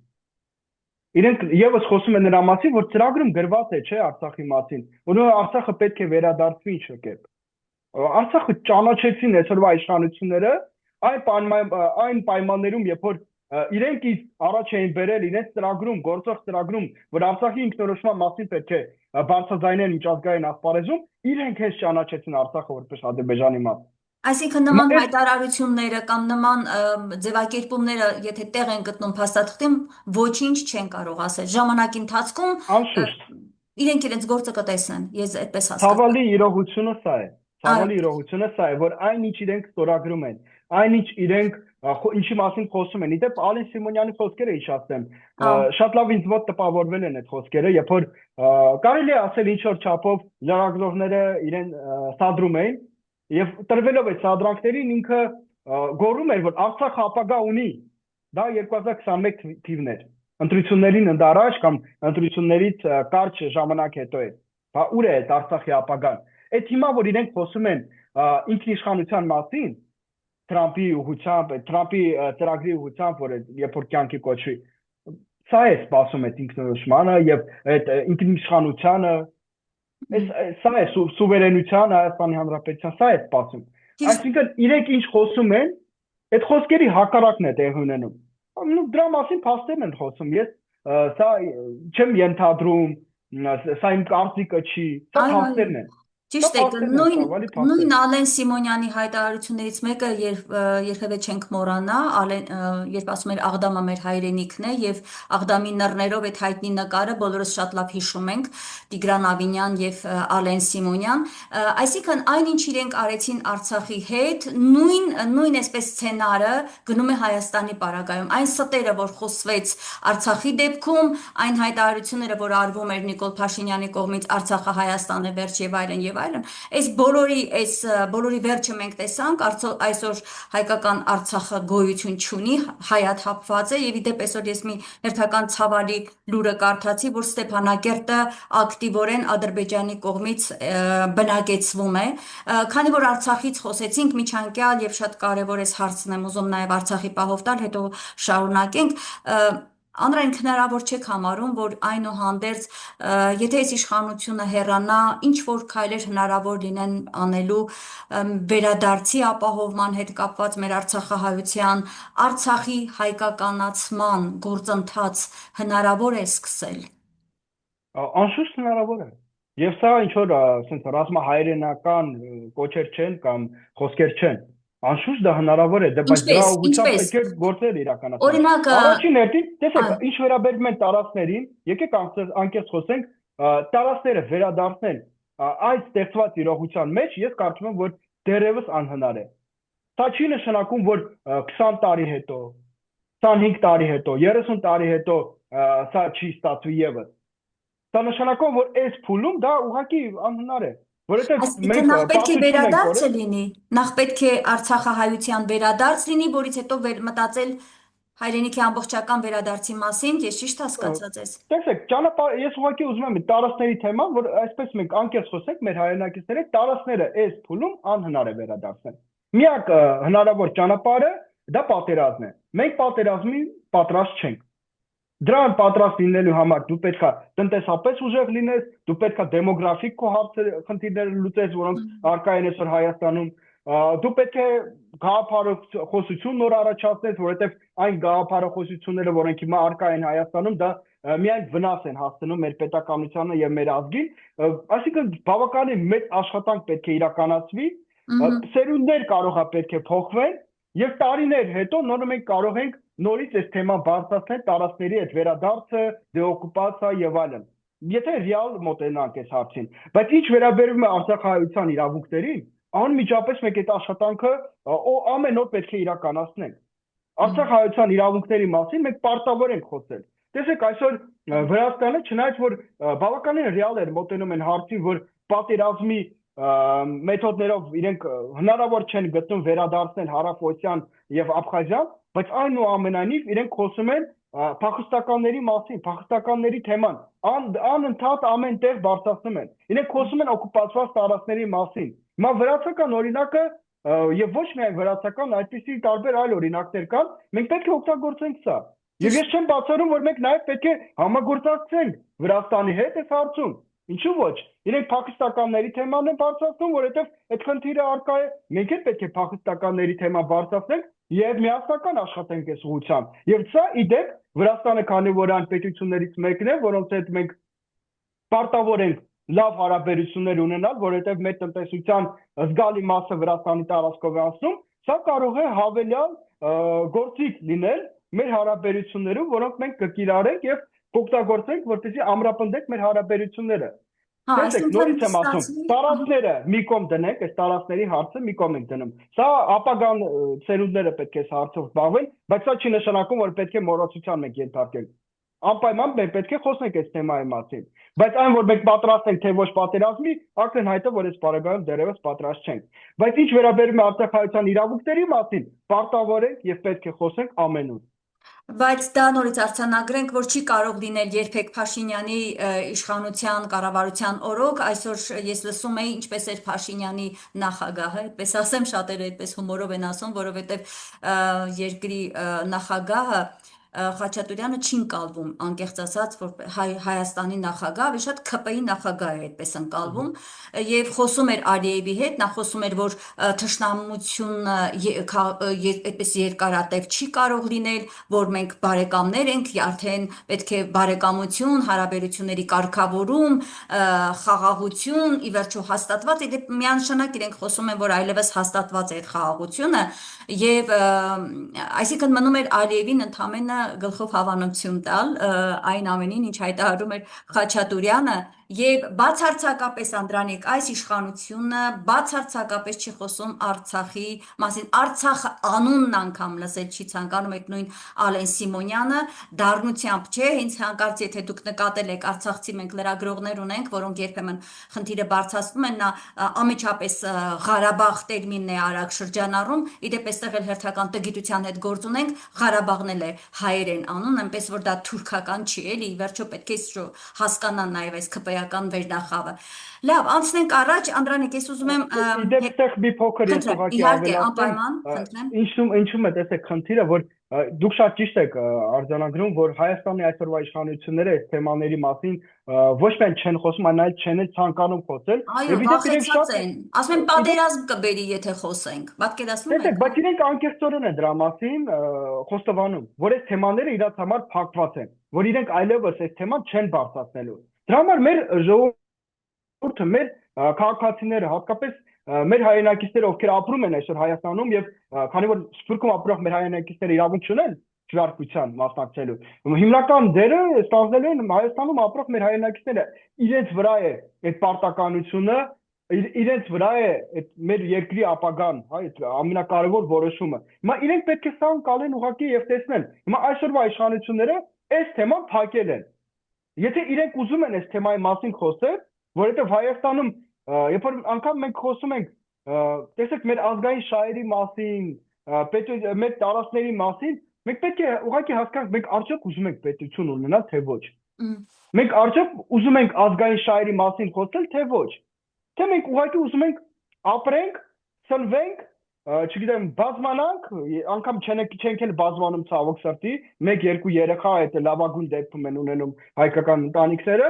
Իրենք եւս խոսում են նրա մասին, որ ծրագրում գրված է, չէ, Արցախի մասին, որ Արցախը պետք է վերադարձվի ինչ կերպ։ Արցախը ճանաչեցին այսօրվա իշխանությունները այն պայմաններում, երբ որ իրենք առաջ էին բերել իրենց ծրագրում, գործող ծրագրում, որ Արցախի ինքնորոշման մասին պետք է բարձրաձայնել միջազգային ասպարեզում, իրենք հենց ճանաչեցին Արցախը որպես Ադրբեջանի մաս։ Այսինքն նման հայտարարությունները կամ նման ձևակերպումները, եթե տեղ են գտնում փաստաթղթում, ոչինչ չեն կարող ասել։ Ժամանակի ընթացքում իրենք իրենց գործը կտեսնեն, ես այդպես հասկացա։ Ցավալի իրողությունը սա է։ Ցավալի իրողությունը սա է, որ այնինչ իրենք ստորագրում են, այնինչ իրենք ինչի մասին խոսում են։ Իդեպ Ալեն Սիմոնյանի խոսքերը հիշացնեմ։ Շատ լավ ինձ մոտ տպավորվել են այդ խոսքերը, երբ որ կարելի է ասել ինչ որ չափով լրագրողները իրեն սադրում էին, եւ տրվելով այդ սադրանքներին ինքը գոռում էր, որ Արցախը ապագա ունի։ Դա 2021 թիվն էր։ Ընտրություններին ընդառաջ կամ ընտրություններից կարճ ժամանակ հետո է։ Բա ուր է այդ Արցախի ապագան։ Այդ հիմա որ իրենք խոսում են ինքնիշխանության մասին, Թրամփի ուղղությամբ, Թրամփի ծրագրի ուղղությամբ, որ երբ որ կյանքի կոչվի, սա է սպասում այդ ինքնորոշմանը եւ այդ ինքնիշխանությունը, սա է սուվերենության Հայաստանի Հանրապետության, սա է սպասում։ Այսինքն իրենք ինչ խոսում են, այդ խոսքերի հակառակն է տեղի ունենում։ Դրա մասին փաստերն են խոսում։ Ես սա չեմ ենթադրում, սա իմ կարծիքը չի, սա փաստերն են։ Ճիշտ է, նույն Ալեն Սիմոնյանի հայտարարություններից մեկը երբևէ չենք մոռանա, երբ ասում էր Աղդամը մեր հայրենիքն է եւ Աղդամի նռներով այդ հայտնի նկարը բոլորս շատ լավ հիշում ենք, Տիգրան Ավինյան եւ Ալեն Սիմոնյան, այսինքն այնինչ իրենք արեցին Արցախի հետ, նույն այսպես սցենարը գնում է Հայաստանի պարագայում, այն ստերը, որ խոսվեց Արցախի դեպքում, այն հայտարարությունները, որ արվում էր Նիկոլ Փաշինյանի կողմից Արցախը Հայաստան է վերջ եւ այլն, այս բոլորի վերջը մենք տեսանք, այսօր հայկական Արցախը գոյություն չունի, հայաթափված է եւ իդեպ այսօր ես մի հերթական ցավալի լուրը կարդացի, որ Ստեփանակերտը ակտիվորեն Ադրբեջանի կողմից բնակեցվում է, քանի որ Արցախից խոսեցինք միջանկյալ եւ շատ կարեւոր է հարցն եմ ուզում նաեւ Արցախի պահով տալ, հետո շարունակենք, Անրայնք հնարավոր չեք համարում, որ այնուհանդերձ, եթե այս իշխանությունը հեռանա, ինչ որ քայլեր հնարավոր լինեն անելու վերադարձի ապահովման հետ կապված մեր արցախահայության, Արցախի հայկականացման գործընթաց հնարավոր է սկսել։ Անշուշտ հնարավոր է։ Եվ սա ինչ որ ասենք ռազմահայրենական կոչեր չեն կամ խոսքեր չեն։ Անշուշտ դա հնարավոր է, բայց դրա ուղղությամբ պետք է գործեր իրականացնել։ Առաջին հերթին, տեսեք, ինչ վերաբերում է տարածքներին, եկեք անկեղծ խոսենք, տարածքները վերադարձնել այս ստեղծված իրողության մեջ, ես կարծում եմ, որ դեռևս անհնար է։ Դա չի նշանակում, որ 20 տարի հետո, 25 տարի հետո, 30 տարի հետո սա չի ստացվի եւս։ Դա նշանակում, որ այս փուլում դա ուղղակի անհնար է։ Այսինքն նախ պետք է վերադարձը լինի, նախ պետք է Արցախահայության վերադարձ լինի, որից հետո մտածել հայրենիքի ամբողջական վերադարձի մասին, ես ճիշտ հասկացած ես։ Տեսեք, ես ուղղակի ուզում եմ տարածքների թեման, որ այսպես մենք անկեղծ խոսենք մեր հայրենակիցների, տարածքները այս փուլում անհնար է վերադարձնել։ Միակ հնարավոր ճանապարհը դա պատերազմն է։ Մենք պատերազմի պատրաստ չենք։ Դրան պատրաստ լինելու համար դու պետքա տնտեսապես ուժեղ լինես, դու պետքա դեմոգրաֆիկ քո խնդիրները լուծես, որոնք առկա են այսօր Հայաստանում, դու պետք է գաղափարախոսություն նոր առաջացնես, որովհետև այն գաղափարախոսությունները, որոնք հիմա առկա են Հայաստանում, դա միայն վնաս են հասցնում մեր պետականությանը եւ մեր ազգին, այսինքն բավականին մեծ աշխատանք պետք է իրականացվի, սերունդներ կարող է պետք է փոխվեն եւ տարիներ հետո նորը մենք կարող ենք նորից այս թեման բարձրացնել տարածքների այդ վերադարձը, դեօկուպացիա եւ այլն։ Եթե ռեալ մոտենանք այս հարցին, բայց ինչ վերաբերում է արցախահայության իրավունքներին, անմիջապես մենք այդ աշխատանքը ամեն օր պետք է իրականացնենք։ Արցախահայության իրավունքների մասին մենք պարտավոր ենք խոսել։ Տեսեք, այսօր Վրաստանը, չնայած որ բավականին ռեալ էր մոտենում են հարցին, որ պատերազմի մեթոդներով իրենք հնարավոր չեն գտնում վերադարձնել Հարավօսիան եւ Աբխազիան, բայց այնուամենայնիվ իրենք խոսում են փախստականների մասին, փախստականների թեման, անընդհատ ամեն տեղ բարձրացնում են։ Իրենք խոսում են օկուպացված տարածքների մասին։ Հիմա վրացական օրինակը եւ ոչ միայն վրացական, այդպիսի տարբեր այլ օրինակներ կան, մենք պետք է օգտագործենք սա։ Եվ ես չեմ բացառում, որ մենք նաեւ պետք է համագործակցենք Վրաստանի հետ այս հարցում։ Ինչու ոչ։ Իրենք փախստականների թեման են բարձրացնում, որովհետեւ այդ խնդիրը առկա է, մենք էլ պետք է փախստականների թեմա բարձրացնենք եւ միասնական աշխատենք այս ուղղությամբ։ Եվ սա իդեպ Վրաստանը քանի որ այն պետություններից մեկն է, որոնց հետ մենք պարտավոր ենք լավ հարաբերություններ ունենալ, որովհետեւ մեր տնտեսության զգալի մասը Վրաստանի տարածքով է անցնում, սա կարող է հավելյալ գործիք լինել մեր հարաբերություններում, որոնք մենք կկիրառենք եւ կօգտագործենք, որպեսզի ամրապնդենք մեր հարաբերությունները։ Տեսեք, նորից եմ ասում, տարածքները մի կողմ դնենք, այս տարածքների հարցը մի կողմ ենք դնում։ Սա ապագան ծերունդները պետք է հարցով զբաղվեն, բայց սա չի նշանակում, որ պետք է մոռացության մենք ենթարկենք։ Անպայման մենք պետք է խոսենք այս թեմայի մասին։ Բայց այն, որ մենք պատրաստ ենք, թե ոչ պատերազմի, ակնհայտ է, որ այս բարեկամներով դեռևս պատրաստ չենք։ Բայց ինչ վերաբերում է արցախահայության իրավունքների մասին, պարտավոր ենք եւ պետք է խոսենք ամենուր։ Բայց դա նորից արձանագրենք, որ չի կարող լինել երբեք Փաշինյանի իշխանության կառավարության օրոք։ Այսօր ես լսում էի ինչպես էր Փաշինյանի նախագահը, այդպես ասեմ, շատերը այդպես հումորով են ասում, որովհետև երկրի նախագահը Խաչատուրյանը չի ընկալվում, անկեղծ ասած, որ Հայաստանի նախագահը շատ ՔՊ-ի նախագահ է այդպես ընկալվում եւ խոսում էր Ալիևի հետ, նա խոսում էր, որ թշնամությունը այդպես երկարատև չի կարող լինել, որ մենք բարեկամներ ենք, արդեն պետք է բարեկամություն, հարաբերությունների կարգավորում, խաղաղություն, ի վերջո հաստատված, իդեպ միանշանակ իրենք խոսում են, որ այլևս հաստատված է այդ խաղաղությունը եւ այսինքն մնում էր Ալիևին ընդամենը գլխով հավանություն տալ այն ամենին, ինչ հայտարարում էր Խաչատուրյանը եւ բացարձակապես Անդրանիկ այս իշխանությունը բացարձակապես չի խոսում Արցախի մասին, Արցախը անունն անգամ լսել չի ցանկանում այդ նույն Ալեն Սիմոնյանը, դառնությամբ չէ, հենց հանկարծ եթե դուք նկատել եք արցախցի մենք լրագրողներ ունենք, որոնք երբեմն խնդիրը բարձրացնում են, նա ամիջապես Ղարաբաղ տերմինն է արագ շրջանառում, իդեպ այստեղ էլ հերթական տգիտության հետ գործ ունենք, Ղարաբաղն էլ է հայերեն անուն, այնպես որ դա թուրքական չի, էլի, ի վերջո պետք է հասկանան նաև այս ԿՊ-ական վերնախավը։ Լավ, անցնենք առաջ, Անդրանիկ, ես ուզում եմ Իդեպ այդտեղ մի փոքր ես ուղղակի իհարկե անպայման, խնդրեմ։ Ինչու՞մ է, տեսեք, խնդիրը, որ դուք շատ ճիշտ եք արձանագրում, որ Հայաստանի այսօրվա իշխանությունները այս թեմաների մասին ոչ միայն չեն խոսում, այլ նաև չեն ցանկանում խոսել։ Այո, վախեցած են։ Ասում են պատերազմ կբերի, եթե խոսենք։ Պատկերացնում եք։ Տեսեք, բայց իրենք անկեղծորեն են դրա մասին խոստովանում, որ այս թեմաները իրաց համար փակված են, որ իրենք այլևս այս թեման չեն բարձրացնելու։ Դրա համար մեր ժողովուրդը, մեր քաղաքացիները, հատկապես մեր հայրենակիցները, ովքեր ապրում են այսօր Հայաստանում եւ քանի որ Սփյուռքում ապրող մեր հայրենակիցները իրավունք չունեն քվեարկության մասնակցելու, հիմնական դերը ստանձնելու են Հայաստանում ապրող մեր հայրենակիցները, իրենց վրա է այդ պարտականությունը, իրենց վրա է այդ մեր երկրի ապագան, այդ ամենակարևոր որոշումը։ Հիմա իրենք պետք է սա անցալեն ուղղակի եւ տեսնեն։ Հիմա այսօրվա իշխանությունները այս թեման փակել են։ Եթե իրենք ուզում են այս թեմայի մասին խոսել, որովհետեւ Հայաստանում երբ որ անգամ մենք խոսում ենք, տեսեք, մեր ազգային շահերի մասին, մեր տարածքների մասին, մենք պետք է ուղղակի հասկանանք, մենք արդյոք ուզում ենք պետություն ունենալ, թե ոչ։ Մենք արդյոք ուզում ենք ազգային շահերի մասին խոսել, թե ոչ։ Թե մենք ուղղակի ուզում ենք ապրենք, սնվենք, չգիտեմ, բազմանանք, անգամ չենք էլ բազմանում ցավոք սրտի, 1-2 երեխա այդ լավագույն դեպքում են ունենում հայկական ընտանիքները,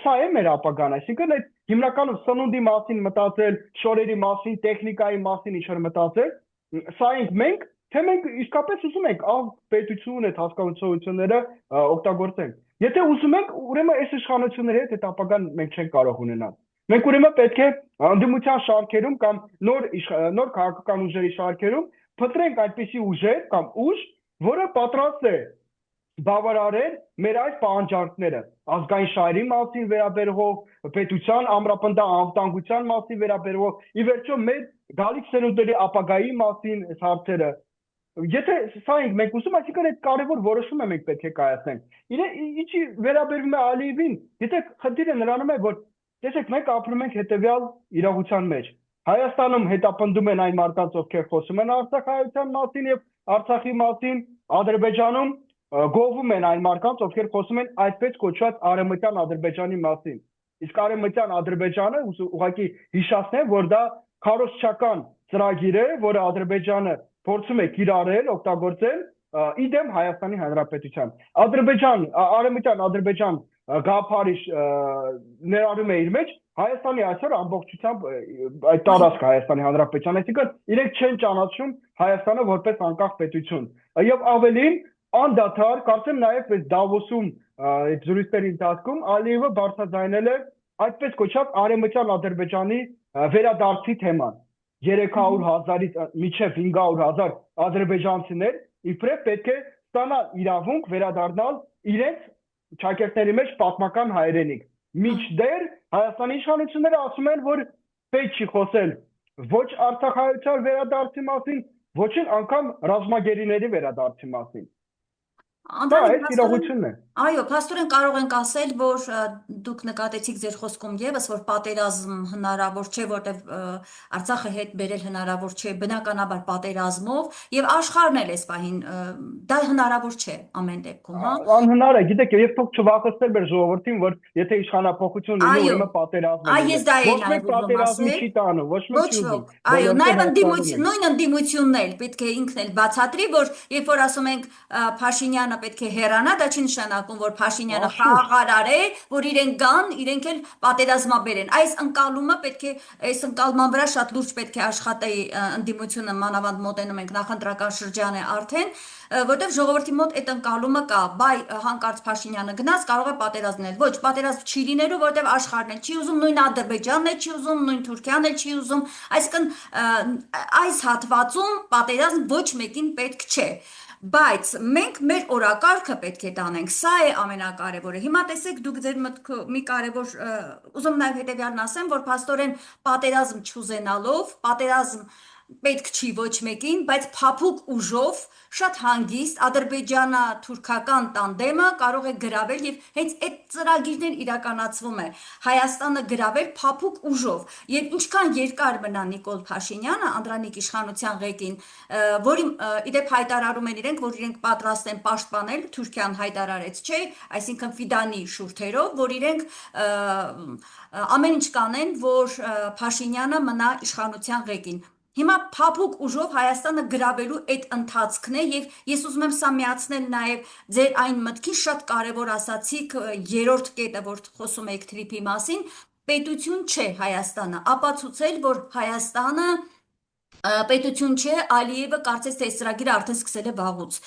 սա է մեր ապագան, այսինքն այդ հիմնականում սնունդի մասին մտածել, շորերի մասին, տեխնիկայի մասին ինչ-որ մտածել, սա ենք մենք թե մենք իսկապես ուզում ենք ալ պետություն այդ հասկացությունները օգտագործենք։ Եթե ուզում ենք, ուրեմն այս իշխանությունների հետ այդ ապագան մենք չենք կարող ունենալ։ Մենք ուրեմն պետք է անդիմության շարքերում կամ նոր քաղաքական ուժերի շարքերում փտրենք այդպիսի ուժեր կամ ուժ, որը պատրաստ է բավարարել մեր այս պահանջարկները ազգային շահերի մասին վերաբերող, պետության ամրապնդա անվտանգության մասին վերաբերող, ի վերջո մեր գալիք սերունդների ապագայի մասին այս հարցերը։ Եթե սա ենք մենք ուզում, այսինքն այդ կարևոր որոշումը մենք պետք է կայացնենք։ Ինչի վերաբերվում է Ալիևին, եթե խնդիրը նրանում է, որ տեսեք, մենք ապրում ենք հետևյալ իրողության մեջ։ Հայաստանում հետապնդում են այն մարդկանց, ովքեր խոսում են արցախայության մասին եւ Արցախի մասին, Ադրբեջանում գովում են այն մարդկանց, ովքեր խոսում են այդպես կոչված արևմտյան Ադրբեջանի մասին։ Իսկ արևմտյան Ադրբեջանը ուղղակի հիշացնեմ, որ դա քարոզչական ծրագիր է, որը Ադրբեջանը փորձում է կիրառել, օգտագործել իդեմ Հայաստանի Հանրապետության։ Արևմտյան Ադրբեջան գաղափարի ներառում է իր մեջ Հայաստանի այսօր ամբողջությամբ այդ տարածքը Հայաստանի Հանրապետության, այսինքն իրենք չեն ճանաչում Հայաստանը որպես անկախ պետություն։ Եվ ավելին անդադար, կարծեմ նաև այս Դավոսում այդ զրույցների ընթացքում Ալիևը բարձրաձայնել է այդպես կոչված արևմտյան Ադրբեջանի վերադարձի թեման։ 300,000-ից մինչև 500,000 ադրբեջանցիներ իբրև պետք է ստանալ իրավունք վերադառնալ իրենց ճակերտների մեջ պատմական հայրենիք։ Մինչդեռ Հայաստանի իշխանությունները ասում են, որ պետք չի խոսել ոչ արցախայցար վերադարձի մասին, ոչ էլ անգամ ռազմագերիների վերադարձի մասին։ Դա այդ իրողությունն է։ Այո, փաստորեն կարող ենք ասել, որ դուք նկատեցիք ձեր խոսքում եւս, որ պատերազմ հնարավոր չէ, որտեղ Արցախը հետ բերել հնարավոր չէ, բնականաբար պատերազմով, եւ աշխարհն էլ էս պահին դա հնարավոր չէ ամեն դեպքում, հա։ Անհնար է, գիտեք, եւ թող չվախեցնել մեր ժողովրդին, որ եթե իշխանապողություն լինի, ուրեմն պատերազմ է։ Ես դա Ոչ մեկ պատերազմի չի տանում, ոչ մեկ չի ուզում։ Այո, նաեւ նույն ընդդիմությունն էլ պետք է ինքն էլ բացատրի, որ երբ որ ասում ենք Փաշինյանը պետք է հեռանա, դա չի նշանակում, որ Փաշինյանը խաղաղարար է, որ իրենք գան, իրենք էլ պատերազմաբեր են։ Այս ընկալումը պետք է, այս ընկալման վրա շատ լուրջ պետք է աշխատի ընդդիմությունը, մանավանդ մոտենում ենք նախընտրական շրջան է արդեն, որտեղ ժողովրդի մոտ այդ ընկալումը կա, բայ հանկարծ Փաշինյանը գնաց, կարող է պատերազմնել։ Ոչ, պատերազմ չի լինելու, որտեղ աշխարհն էլ չի ուզում, նույն Ադրբեջանն էլ չի ուզում, նույն Թուրքիան էլ չի ուզում, այսինքն այս հատվածում պատերազմ ոչ մեկին պետք չէ։ Բայց մենք մեր օրակարգը պետք է տանենք, սա է ամենակարևորը։ Հիմա տեսեք, դուք ձեր մտքը մի կարևոր ուզում նաև հետևյալն ասեմ, որ փաստորեն պատերազմ չուզենալով, պատերազմ պետք չի ոչ մեկին, բայց փափուկ ուժով շատ հանգիստ ադրբեջանա-թուրքական տանդեմը կարող է գրավել եւ հենց այդ ծրագիրներ իրականացվում է Հայաստանը գրավել փափուկ ուժով եւ ինչքան երկար մնա Նիկոլ Փաշինյանը Անդրանիկ իշխանության ղեկին, որի իդեպ հայտարարում են իրենք, որ իրենք պատրաստ են պաշտպանել, Թուրքիան հայտարարեց, չէ, այսինքն Ֆիդանի շուրթերով, որ իրենք ամեն ինչ կանեն, որ Փաշինյանը մնա իշխանության ղեկին։ Հիմա փափուկ ուժով Հայաստանը գրավելու այդ ընթացքն է եւ ես ուզում եմ սա միացնել նաեւ ձեր այն մտքին շատ կարեւոր ասացիք երրորդ կետը, որ խոսում եք թրիփի մասին, պետություն չէ Հայաստանը, ապացուցել, որ Հայաստանը պետություն չէ, Ալիևը կարծես թե այս ծրագիրը արդեն սկսել է վաղուց,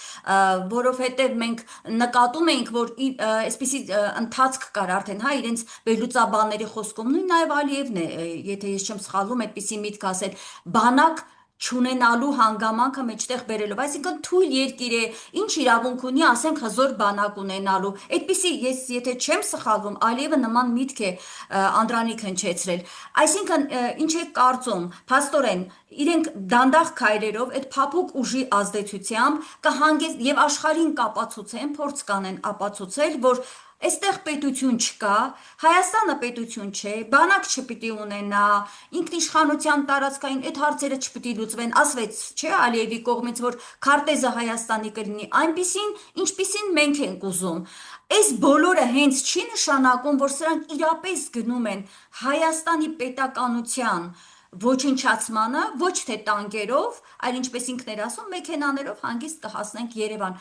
որովհետև մենք նկատում ենք, որ այսպիսի ընթացք կար արդեն, հա, իրենց վերլուծաբանների խոսքում, նույն նաև Ալիևն է, եթե ես չեմ սխալվում, այդպիսի միտք ասել, բանակ չունենալու հանգամանքը մեջտեղ բերելով, այսինքն թույլ երկիր է, ինչ իրավունք ունի, ասենք հզոր բանակ ունենալու, այդպիսի ես եթե չեմ սխալվում, Ալիևը նման միտք է Անդրանիկ հնչեցրել, այսինքն ինչ է կարծում, փաստորեն իրենք դանդաղ քայլերով այդ փափուկ ուժի ազդեցությամբ կհանգես եւ աշխարհին կապացուցեն, փորձ կանեն ապացուցել, որ Այստեղ պետություն չկա, Հայաստանը պետություն չէ, բանակ չպիտի ունենա, ինքնիշխանության տարածքային այդ հարցերը չպիտի լուծվեն, ասվեց, չէ, Ալիևի կողմից, որ քարտեզը Հայաստանի կլինի այնպիսին, ինչպիսին մենք ենք ուզում։ Այս բոլորը հենց չի նշանակում, որ սրանք իրապես գնում են Հայաստանի պետականության ոչնչացմանը, ոչ թե տանկերով, այլ ինչպես ինքն էր ասում, մեքենաներով հանգիստ կհասնենք Երևան։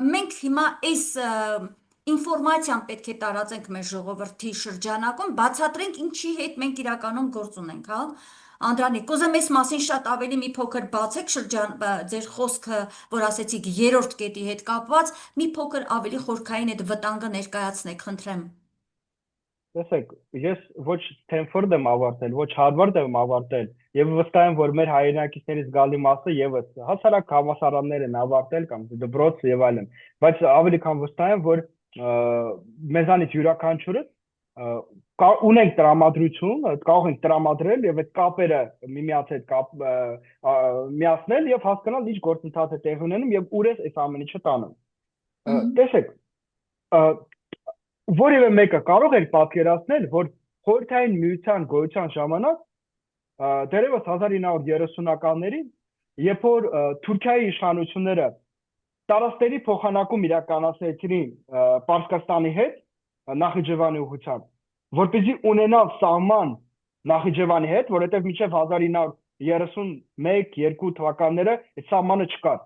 Մենք հիմա այս ինֆորմացիան պետք է տարածենք մեր ժողովրդի շրջանակում, բացատրենք ինչի հետ մենք իրականում գործ ունենք, հա։ Անդրանիկ, կուզեմ այս մասին շատ ավելի մի փոքր բացեք ձեր խոսքը, որ ասեցիք երրորդ կետի հետ կապված, մի փոքր ավելի խորքային այդ վտանգը ներկայացնեք, խնդրեմ։ Տեսեք, ես ոչ Սթենֆորդ եմ ավարտել, ոչ Հարվարդ եմ ավարտել, եւ վստահ եմ, որ մեր հայրենակիցներից զգալի մասը եւս հասարակ համալսարաններ են ավարտել կամ դպրոց եւ այլն, բայց ավելի քան վստահ եմ, որ մեզանից յուրաքանչյուրը ունենք տրամադրություն, կարող ենք տրամադրել եւ այդ կապերը միմյանց հետ միացնել եւ հասկանալ ինչ գործընթաց է տեղի ունենում եւ ուր է այս ամեն ինչը տանում։ Տեսեք, որևէ մեկը կարող էր պատկերացնել, որ Խորհրդային Միության գոյության ժամանակ դեռևս 1930-ականներին, երբ որ Թուրքիայի իշխանությունները տարածքների փոխանակում իրականացրեցին Պարսկաստանի հետ Նախիջևանի ուղղությամբ, որպեսզի ունենալ սահման Նախիջևանի հետ, որովհետև մինչև 1931-2 թվականները այդ սահմանը չկար։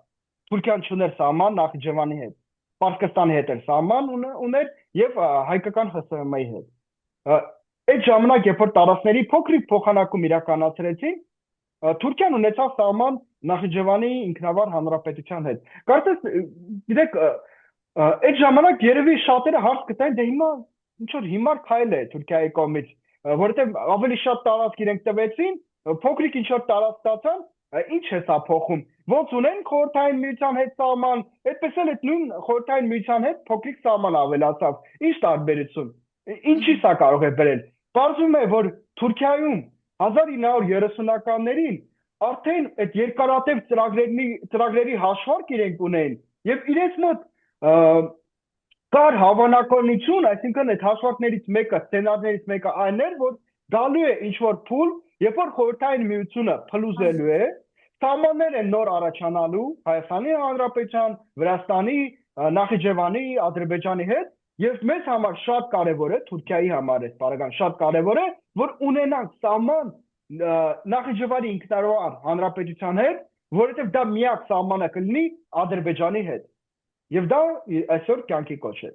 Թուրքիան չուներ սահման Նախիջևանի հետ, Պարսկաստանի հետ էր սահման ուներ եւ հայկական ԽՍՀՄ-ի հետ։ Այդ ժամանակ, երբ որ տարածքների փոքրիկ փոխանակում իրականացրեցին, Թուրքիան ունեցավ սահման Նախիջևանի ինքնավար հանրապետության հետ։ Կարծես, գիտեք, այդ ժամանակ երևի շատերը հարց գտային, դե հիմա ինչ որ հիմար քայլ է Թուրքիայի կողմից, որովհետև ավելի շատ տարածք իրենք տվեցին, փոքրիկ ինչ որ տարածք ստացան, ինչ է սա փոխում։ Ոնց ունեն Խորհրդային Միության հետ սահման, այդպես էլ այդ նույն Խորհրդային Միության հետ փոքրիկ սահման ավելացավ։ Ինչ տարբերություն։ Ինչի սա կարող է բերել։ Պարզվում է, որ Թուրքիայում 1930-ականներին արդեն այդ երկարատև ծրագրերի հաշվարկ իրենք ունեն եւ իրենց մոտ կար հավանականություն, այսինքն այդ հաշվարկներից մեկը, սցենարներից մեկը այն էր, որ գալու է ինչ որ փուլ, երբ որ Խորհրդային Միությունը փլուզելու է, սահմաններ են նոր առաջանալու Հայաստանի Հանրապետության, Վրաստանի, Նախիջևանի, Ադրբեջանի հետ, եւ մեզ համար շատ կարեւոր է, Թուրքիայի համար է, բարեկամ, շատ կարեւոր է, որ ունենանք սահման Նախիջևանի ինքնավար հանրապետության հետ, որովհետեւ դա միակ սահմանը կլինի Ադրբեջանի հետ։ Եվ դա այսօր կյանքի կոչ է։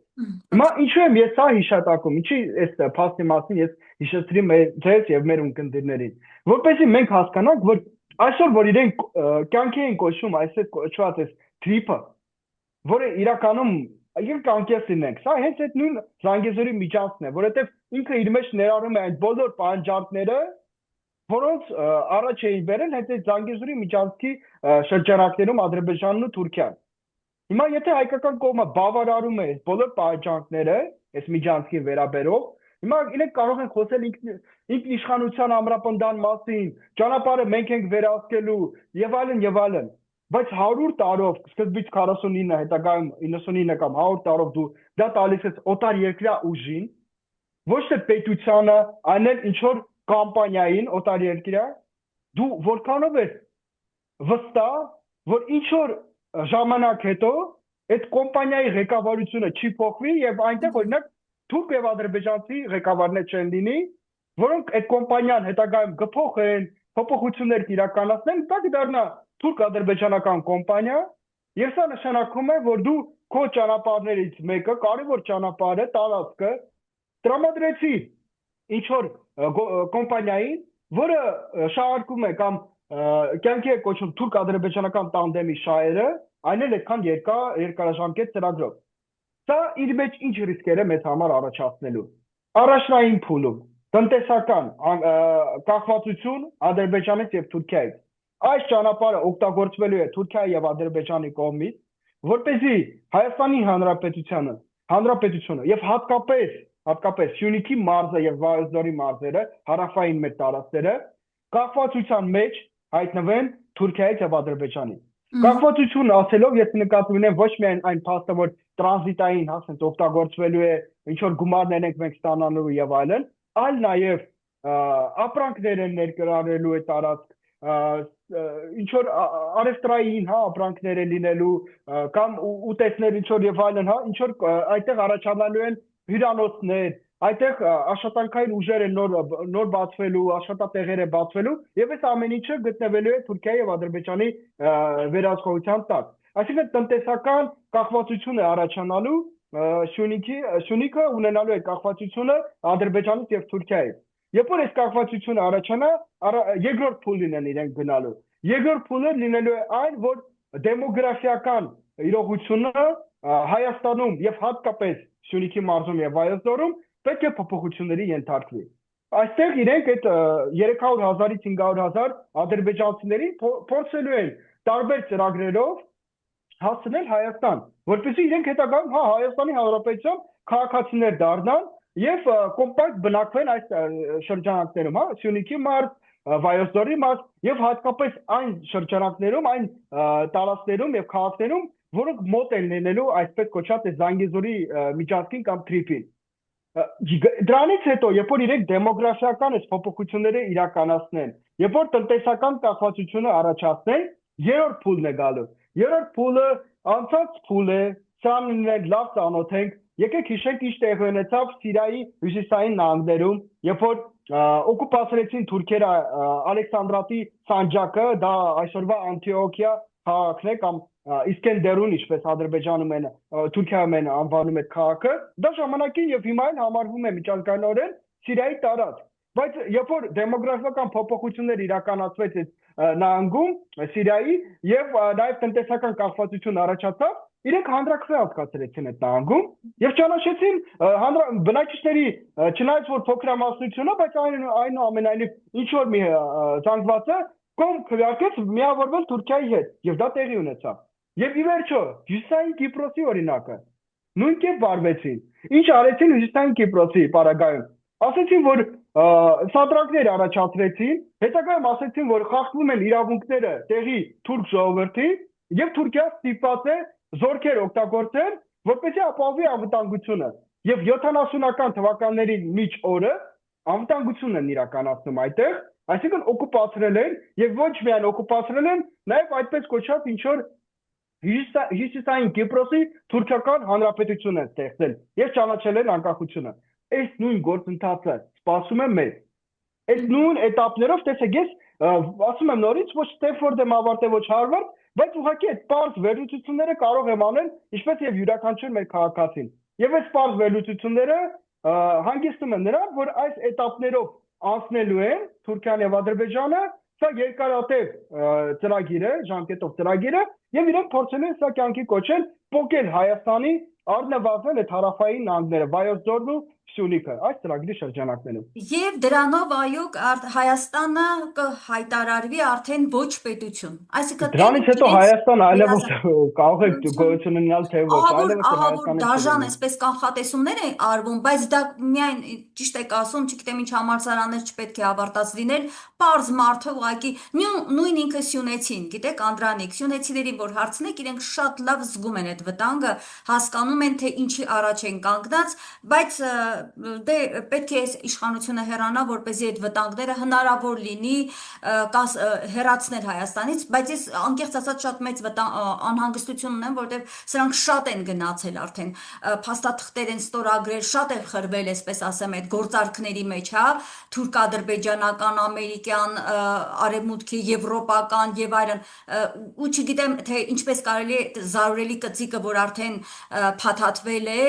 Հիմա ինչու եմ ես սա հիշատակում, ինչի այս փաստի մասին ես հիշեցրի ձեզ եւ մեր ունկնդիրներին, որպեսզի մենք հասկանանք, որ այսօր որ իրենք կյանքի են կոչում այսպես կոչված այս թրիփը, որը իրականում իրենք անկես լինենք, սա հենց այդ նույն Զանգեզուրի միջանցքն է, որովհետեւ ինքը իր մեջ ներառում է այդ բոլոր պահանջարկները, որոնց առաջ էին բերել հենց այդ Զանգեզուրի միջանցքի շրջանակներում Ադրբեջանն ու Թուրքիան։ Հիմա եթե հայկական կողմը բավարարում է այս բոլոր պահանջարկները, այս միջանցքին վերաբերող, հիմա իրենք կարող են խոսել ինքնիշխանության ամրապնդման մասին, ճանապարհը մենք ենք վերահսկելու եւ այլն եւ այլն, բայց 100 տարով, սկզբից 49, հետագայում 99 կամ 100 տարով դու դա տալիս ես օտար երկրյա ուժին, ոչ թե պետությանը, այլ ինչ որ կամպանիային օտար երկրյա, դու որքանով ես վստահ, որ ինչ որ ժամանակ հետո այդ կոմպանիայի ղեկավարությունը չի փոխվի եւ այնտեղ օրինակ թուրք եւ ադրբեջանցի ղեկավարներ չեն լինի, որոնք այդ կոմպանիան հետագայում կփոխեն, փոփոխություններ կիրականացնեն, դա կդառնա թուրք-ադրբեջանական կոմպանիա, եւ սա նշանակում է, որ դու քո ճանապարհներից մեկը, կարևոր ճանապարհը, տարածքը տրամադրեցի ինչ որ կոմպանիային, որը շահարկում է կամ կյանքի է կոչում թուրք-ադրբեջանական տանդեմի շահերը, այն էլ այդքան երկարաժամկետ ծրագրով։ Սա իր մեջ ինչ ռիսկեր է մեզ համար առաջացնելու։ Առաջնային փուլում տնտեսական կախվածություն Ադրբեջանից եւ Թուրքիայից։ Այս ճանապարհը օգտագործվելու է Թուրքիայի եւ Ադրբեջանի կողմից, որպեսզի Հայաստանի Հանրապետությունը եւ հատկապես Սյունիքի մարզը եւ Վայոց-Ձորի մարզերը, հարավային մեր տարածքները, կախվածության մեջ հայտնվեն Թուրքիայից եւ Ադրբեջանից։ Կախվածություն ասելով ես նկատի ունեմ ոչ միայն այն փաստը, որ տրանզիտային հասենց օգտագործվելու է, ինչ որ գումարներ ենք մենք ստանալու եւ այլն, այլ նաեւ ապրանքներ են ներկրարելու է տարածք, ինչ որ արևտրային, հա, ապրանքներ են լինելու կամ ուտեստներ ինչ որ եւ այլն, հա, ինչ որ այդտեղ առաջանալու են հյուրանոցներ, այդտեղ աշխատանքային ուժեր են նոր բացվելու, աշխատատեղեր են բացվելու եւ այս ամեն ինչը գտնվելու է Թուրքիայի եւ Ադրբեջանի վերահսկողության տակ։ Այսինքն տնտեսական կախվածություն է առաջանալու Սյունիքը ունենալու է կախվածությունը Ադրբեջանից եւ Թուրքիայից։ Երբ որ այս կախվածությունը առաջանա, երկրորդ փուլին են իրենք գնալու։ Երկրորդ փուլը լինելու է այն, որ դեմոգրաֆիական իրողությունը Հայաստանում եւ հատկապես Սյունիքի մարզում եւ Վայոց-Ձորում պետք է փոփոխությունների ենթարկվի։ Այստեղ իրենք այդ 300,000-ից 500,000 ադրբեջանցիներին փորձելու են տարբեր ծրագրերով հասցնել Հայաստան, որպեսզի իրենք հետագայում Հայաստանի Հանրապետության քաղաքացիներ դառնան եւ կոմպակտ բնակվեն այս շրջանակներում, Սյունիքի մարզ, Վայոց-Ձորի մարզ եւ հատկապես այն շրջանակներում, այն տարածքներում եւ քաղաքներում, որոնք մոտ են լինելու այսպես կոչված Զանգեզուրի միջանցքին կամ Թրիփին։ Դրանից հետո, երբ որ իրենք դեմոգրաֆիական այս փոփոխությունները իրականացնեն, երբ որ տնտեսական կախվածությունը առաջացնեն, երրորդ փուլն է գալու։ Երրորդ փուլը անցած փուլ է, սրանին լավ ծանոթ ենք, եկեք հիշենք ինչ տեղի ունեցավ Սիրիայի հյուսիսային նահանգներում, երբ որ օկուպացրեցին թուրքերը Ալեքսանդրատի սանջակը, դա այսօրվա Անտիոքիա քաղաքն է կամ Իսկենդերուն, ինչպես Ադրբեջանում են, Թուրքիայում են անվանում այդ քաղաքը, դա ժամանակին եւ հիմա էլ համարվում է միջազգայինորեն Սիրիայի տարածք։ Բայց երբ որ դեմոգրաֆիական փոփոխություններ իրականացվեց այդ նահանգում, Սիրիայի եւ նաեւ տնտեսական կախվածություն առաջացավ, իրենք հանրաքվե անցկացրեցին այդ նահանգում եւ ճանաչեցին բնակիչների, չնայած որ փոքրամասնությունը, բայց այնուամենայնիվ ինչ որ մի զանգվածը կողմ քվեարկեց միավորվել Թուրքիայի հետ եւ դա տեղի ունեցավ։ Եվ ի վերջո, Հյուսիսային Կիպրոսի օրինակը նույն կերպ վարվեցին։ Ինչ արեցին Հյուսիսային Կիպրոսի պարագայում։ Ասեցին, որ սատրակներ առաջացրեցին, հետագայում ասեցին, որ խախտվում են իրավունքները տեղի թուրք ժողովրդի եւ Թուրքիա ստիպված է զորքեր օգտագործել, որպեսզի ապահովի անվտանգությունը։ Եվ 70-ական թվականների միջ օրը անվտանգությունն են իրականացնում այդտեղ, այսինքն օկուպացրել են եւ ոչ միայն օկուպացրել են, նաեւ այդպես կոչված ինչ որ Հյուսիսային Կիպրոսի թուրքական հանրապետություն են ստեղծել եւ ճանաչել են անկախությունը։ Այս նույն գործընթացը սպասում է մեզ։ Այս նույն этаպներով, տեսեք, ես ասում եմ նորից, ոչ Ստենֆորդ եմ ավարտել, ոչ Հարվարդ, բայց ուղղակի այդ պարզ վերլուծությունները կարող եմ անել, ինչպես եւ յուրաքանչյուր մեր քաղաքացին։ Եվ այս պարզ վերլուծությունները հանգեցնում են նրան, որ այս этаպներով անցնելու են Թուրքիան եւ Ադրբեջանը, սա երկարատև ծրագիր է, ժամկետով ծրագիր է, եւ իրենք փորձել են սա կյանքի կոչել, փոկել Հայաստանի առնվազն այդ հարավային նահանգները, Վայոց-Ձորն ու Սյունիքը, այս ծրագրի շրջանակներում։ Եվ դրանով այո Հայաստանը կհայտարարվի արդեն ոչ պետություն։ Այսինքն դրանից հետո Հայաստան այլևս կարող է գոյություն ունենալ թե ոչ, այլևս Հայաստանը դաժան այսպես կանխատեսումներ են արվում, բայց դա միայն ճիշտ եք ասում, չգիտեմ ինչ համալսարաններ չպետք է ավարտած լինել, պարզ մարդը ուղղակի նույն ինքը սյունեցին, գիտեք Անդրանիկ, սյունեցիներին որ հարցնեք, իրենք շատ լավ զգում են այդ վտանգը, հասկանում են թե ինչի առաջ են կանգնած, բայց դե պետք է իշխանությունը հեռանա, որպեսզի այդ վտանգները հնարավոր լինի հեռացնել Հայաստանից, բայց ես անկեղծ ասած շատ մեծ անհանգստություն ունեմ, որովհետև սրանք շատ են գնացել արդեն, փաստաթղթեր են ստորագրել, շատ են խրվել, այսպես ասեմ, այդ գործարքների մեջ, թուրք-ադրբեջանական, ամերիկյան, արևմուտքի, եվրոպական եւ այլն, ու չգիտեմ թե ինչպես կարելի է զարուրելի կծիկը, որ արդեն փաթաթվել է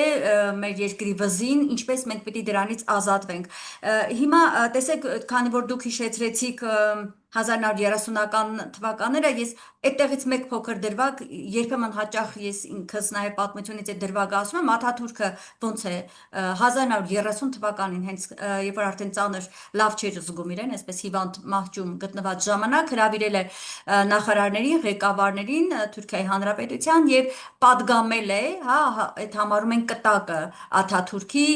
մեր երկրի վզին, ինչպես մենք պիտի դրանից ազատվենք։ Հիմա տեսեք, քանի որ դուք հիշեցրեցիք 1930-ական թվականները, ես այդտեղից մեկ փոքր դրվագ, երբեմն հաճախ ես ինքս նաև պատմությունից այդ դրվագը ասում եմ, Աթաթուրքը ոնց է 1930 թվականին, հենց երբ որ արդեն ծանր լավ չէր զգում իրեն, այսպես հիվանդ մահճում գտնված ժամանակ հրավիրել է նախարարներին, ղեկավարներին Թուրքիայի Հանրապետության եւ պատգամել է, այդ համարում են կտակը Աթաթուրքի,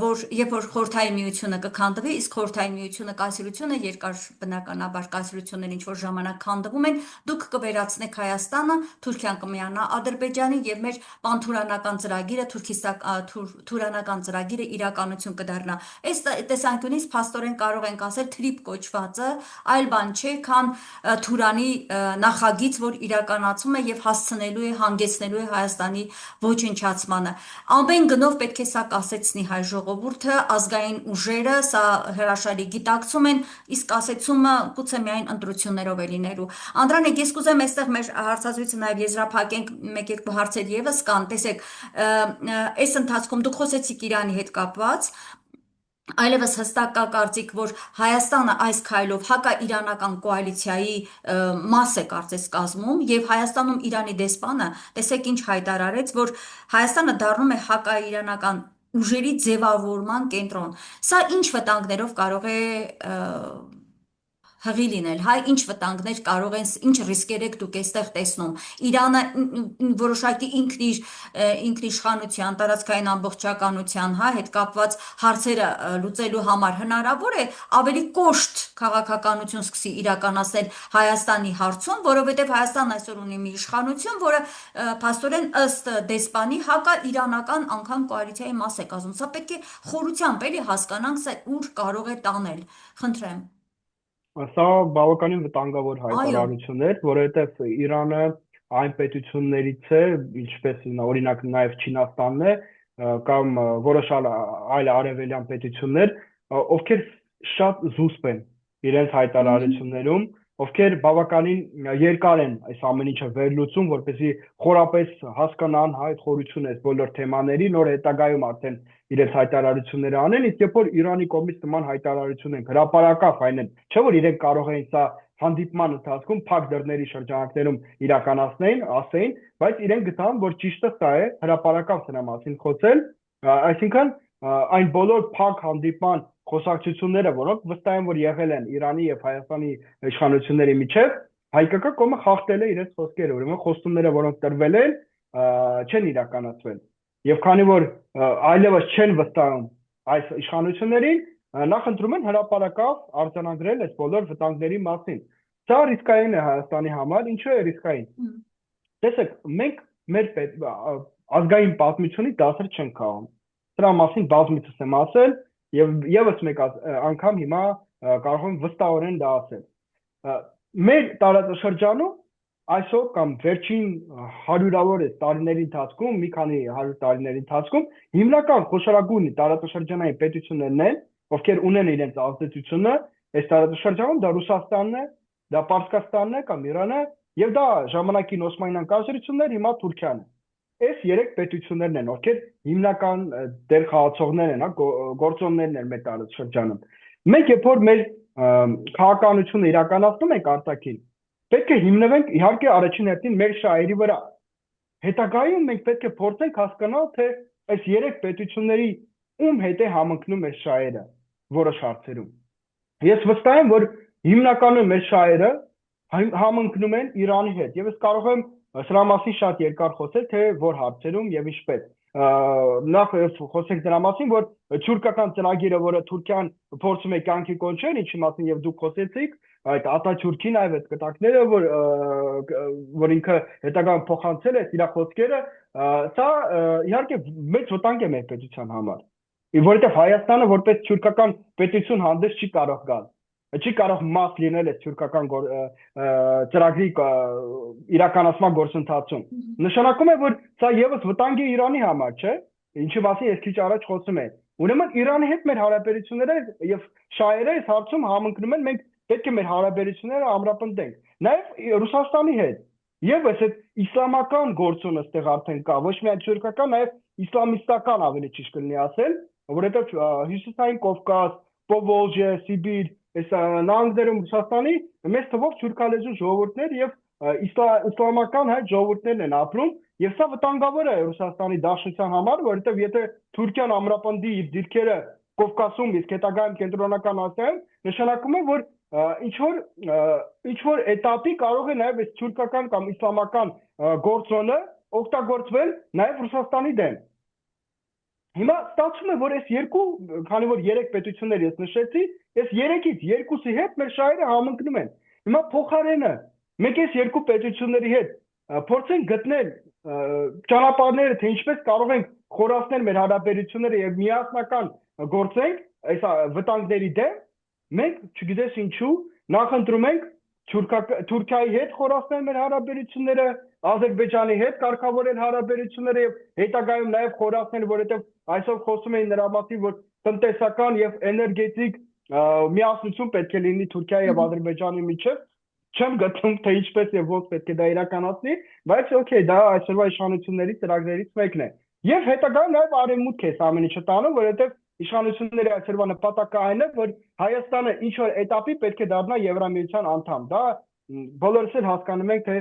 որ երբ որ Խորհրդային Միությունը կքանդվի, իսկ Խորհրդային Միությունը կայսրությունը երկար բնականաբար կայսրություններ ինչ որ ժամանակ քանդվում են, դուք կվերացնեք Հայաստանը, Թուրքիան կմիանա Ադրբեջանին եւ մեր պանթուրանական ծրագիրը, թուրանական ծրագիրը իրականություն կդառնա։ Այս տեսանկյունից փաստորեն կարող ենք ասել թրիփ կոչվածը այլ բան չէ, քան Թուրանի նախագիծ, որ իրականացում է եւ հասցնելու է, հանգեցնելու է Հայաստանի ոչնչացմանը։ Ամեն գնով պետք է սա կասեցնի հայ ժողովուրդը, ազգային ուժերը, սա հրաշալի գիտակցում են, իսկ կասեցումը գուցե միայն ընտրություններով է լինելու։ Անդրանիկ, ես կուզեմ այստեղ մեր հարցազրույցը նաև եզրափակենք, մեկ-երկու հարցեր եւս կան, տեսեք, այս ընթացքում դուք խոսեցիք Իրանի հետ կապված, Այլևս հստակ կա կարծիք, որ Հայաստանը այս քայլով հակաիրանական կոալիցիայի մաս է կարծես կազմում, եւ Հայաստանում Իրանի դեսպանը տեսեք ինչ հայտարարեց, որ Հայաստանը դառնում է հակաիրանական ուժերի ձևավորման կենտրոն։ Սա ինչ վտանգներով կարող է հղի լինել, հայ ինչ վտանգներ կարող են, ինչ ռիսկեր եք դուք այստեղ տեսնում։ Իրանը որոշակի ինքնիշխանության, տարածքային ամբողջականության, հետ կապված հարցերը լուծելու համար հնարավոր է ավելի կոշտ քաղաքականություն սկսի իրականացնել Հայաստանի հարցում, որովհետև Հայաստանն այսօր ունի մի իշխանություն, որը փաստորեն ըստ դեսպանի հակաիրանական անգամ կոալիցիայի մաս է կազմում։ Սա պետք է խորությամբ էլի հասկանանք, սա ուր կարող է տանել։ Խնդրեմ։ Սա բավականին վտանգավոր Այո, հայտարարություն էր, որովհետև Իրանը այն պետություններից է, ինչպես օրինակ նաև Չինաստանն է, կամ որոշ այլ արևելյան պետություններ, ովքեր շատ զուսպ են իրենց հայտարարություններում, ովքեր բավականին երկար են այս ամեն ինչը վերլուծում, որպեսզի խորապես հասկանան այդ խորությունը այս բոլոր թեմաների, նոր հետագայում արդեն իրենց հայտարարությունները անեն, իսկ երբ որ Իրանի կողմից նման հայտարարություն են հրապարակավ այն են, չէ՞ որ իրենք կարող էին սա հանդիպման ընթացքում փակ դռների շրջանակներում իրականացնեին, ասեին, բայց իրենք գտան, որ ճիշտը սա է, հրապարակավ սրա մասին խոսել, այսինքն այն բոլոր փակ հանդիպման խոսակցությունները, որոնք վստահ եմ, որ եղել են Իրանի եւ Հայաստանի իշխանությունների միջև, հայկական կողմը խախտել է իրենց խոսքերը, ուրեմն խոստումները, որոնք տրվել են, չեն իրականացվել։ Եվ քանի որ այլևս չեն վստահում այս իշխանություններին, նախընտրում են հրապարակավ արձանագրել այս բոլոր վտանգների մասին։ Սա ռիսկային է Հայաստանի համար, ինչու է ռիսկային։ Տեսեք, մենք մեր ազգային պատմությունի դասեր չենք քաղում։ Սրա մասին բազմիցս եմ ասել եւ եւս մեկ անգամ հիմա կարող եմ վստահորեն դա ասել։ Մեր տարածաշրջանում այսօր կամ վերջին հարյուրավոր տարիների ընթացքում, մի քանի 100 տարիների ընթացքում հիմնական խոշորագույն տարածաշրջանային պետություններն են, ովքեր ունեն իրենց ազդեցությունը, այս տարածաշրջանում դա Ռուսաստանն է, դա Պարսկաստանն է կամ Իրանը, եւ դա ժամանակին Օսմանյան կայսրությունն էր, հիմա Թուրքիան է։ Այս երեք պետություններն են, ովքեր հիմնական դեր խաղացողներ են, գործոններն են մեր տարածաշրջանում։ Մենք երբ որ մեր քաղաքականությունը իրականացնում ենք արտաքին, պետք է հիմնվենք իհարկե առաջին հերթին մեր շահերի վրա։ Հետագայում մենք պետք է փորձենք հասկանալ, թե այս երեք պետությունների ում հետ է համընկնում մեր շահերը որոշ հարցերում։ Ես վստահ եմ, որ հիմնականում մեր շահերը համընկնում են Իրանի հետ, եւ ես կարող եմ սրա մասին շատ երկար խոսել, թե որ հարցերում եւ ինչպես։ Նախ խոսենք դրա մասին, որ թուրքական ծրագիրը, որը Թուրքիան փորձում է կյանքի կոչել, ինչի մասին եւ դուք խոսեցիք, այդ Ատաթուրքին այլ այդ կտակները, որ ինքը հետագայում փոխանցել է իր խոսքերը, սա իհարկե մեծ վտանգ է մեր պետության համար։ Որովհետեւ Հայաստանը որպես թուրքական պետություն հանդես չի կարող գալ, չի կարող մաս լինել այս թուրքական ծրագրի իրականացման գործընթացում։ Նշանակում է, որ սա եւս վտանգ է Իրանի համար, չէ՞։ Ինչի մասին ես քիչ առաջ խոսում եմ։ Ուրեմն Իրանի հետ մեր հարաբերությունները եւ շահերը այս հարցում համընկնում են, մենք պետք է մեր հարաբերությունները ամրապնդենք։ Նաեւ Ռուսաստանի հետ։ Եվ այս իսլամական գործոնը այստեղ արդեն կա, ոչ միայն թուրքական, նաեւ իսլամիստական ավելի ճիշտ կլինի ասել, որովհետեւ Հյուսիսային Կովկաս, Պովոլժյե, Սիբիր, այս նահանգներում Ռուսաստանի մեծ թվով թուրքալեզու ժողովուրդներ եւ իսլամական հայ ժողովուրդներն են ապրում, եւ սա վտանգավոր է Ռուսաստանի Դաշնության համար, որովհետեւ եթե Թուրքիան ամրապնդի իր դիրքերը Կովկասում, իսկ հետագայում Կենտրոնական Ասիայում, նշանակում է, որ ինչ որ этаպի կարող է նաեւ այս թուրքական կամ իսլամական գործոնը օգտագործվել նաեւ Ռուսաստանի դեմ։ Հիմա ստացվում է, որ այս երկու, քանի որ երեք պետություններ ես նշեցի, այս երեքից երկուսի հետ մեր շահերը համընկնում են։ Հիմա փոխարենը մենք այս երկու պետությունների հետ փորձենք գտնել ճանապարհները, թե ինչպես կարող ենք խորացնել մեր հարաբերությունները եւ միասնական գործենք այս վտանգների դեմ, մենք, չգիտես ինչու, նախընտրում ենք Թուրքիայի հետ խորացնել մեր հարաբերությունները, Ադրբեջանի հետ կարգավորել հարաբերությունները եւ հետագայում նաեւ խորացնել, որովհետեւ այսօր խոսում էին նրա մասին, որ տնտեսական եւ էներգետիկ միասնություն պետք է լինի Թուրքիայի եւ Ադրբեջանի միջեւ։ Չեմ գտնում, թե ինչպես եւ ոնց պետք է դա իրականացնի, բայց օքեյ, դա այսօրվա իշխանությունների ծրագրերից մեկն է։ Եվ հետագայում նաեւ արևմուտք է ամեն ինչը տանում, որովհետեւ իշխանությունների այսօրվա նպատակը այն է, որ Հայաստանը ինչ որ этаպի պետք է դառնա Եվրամիության անդամ։ Դա բոլորս էլ հասկանում ենք, թե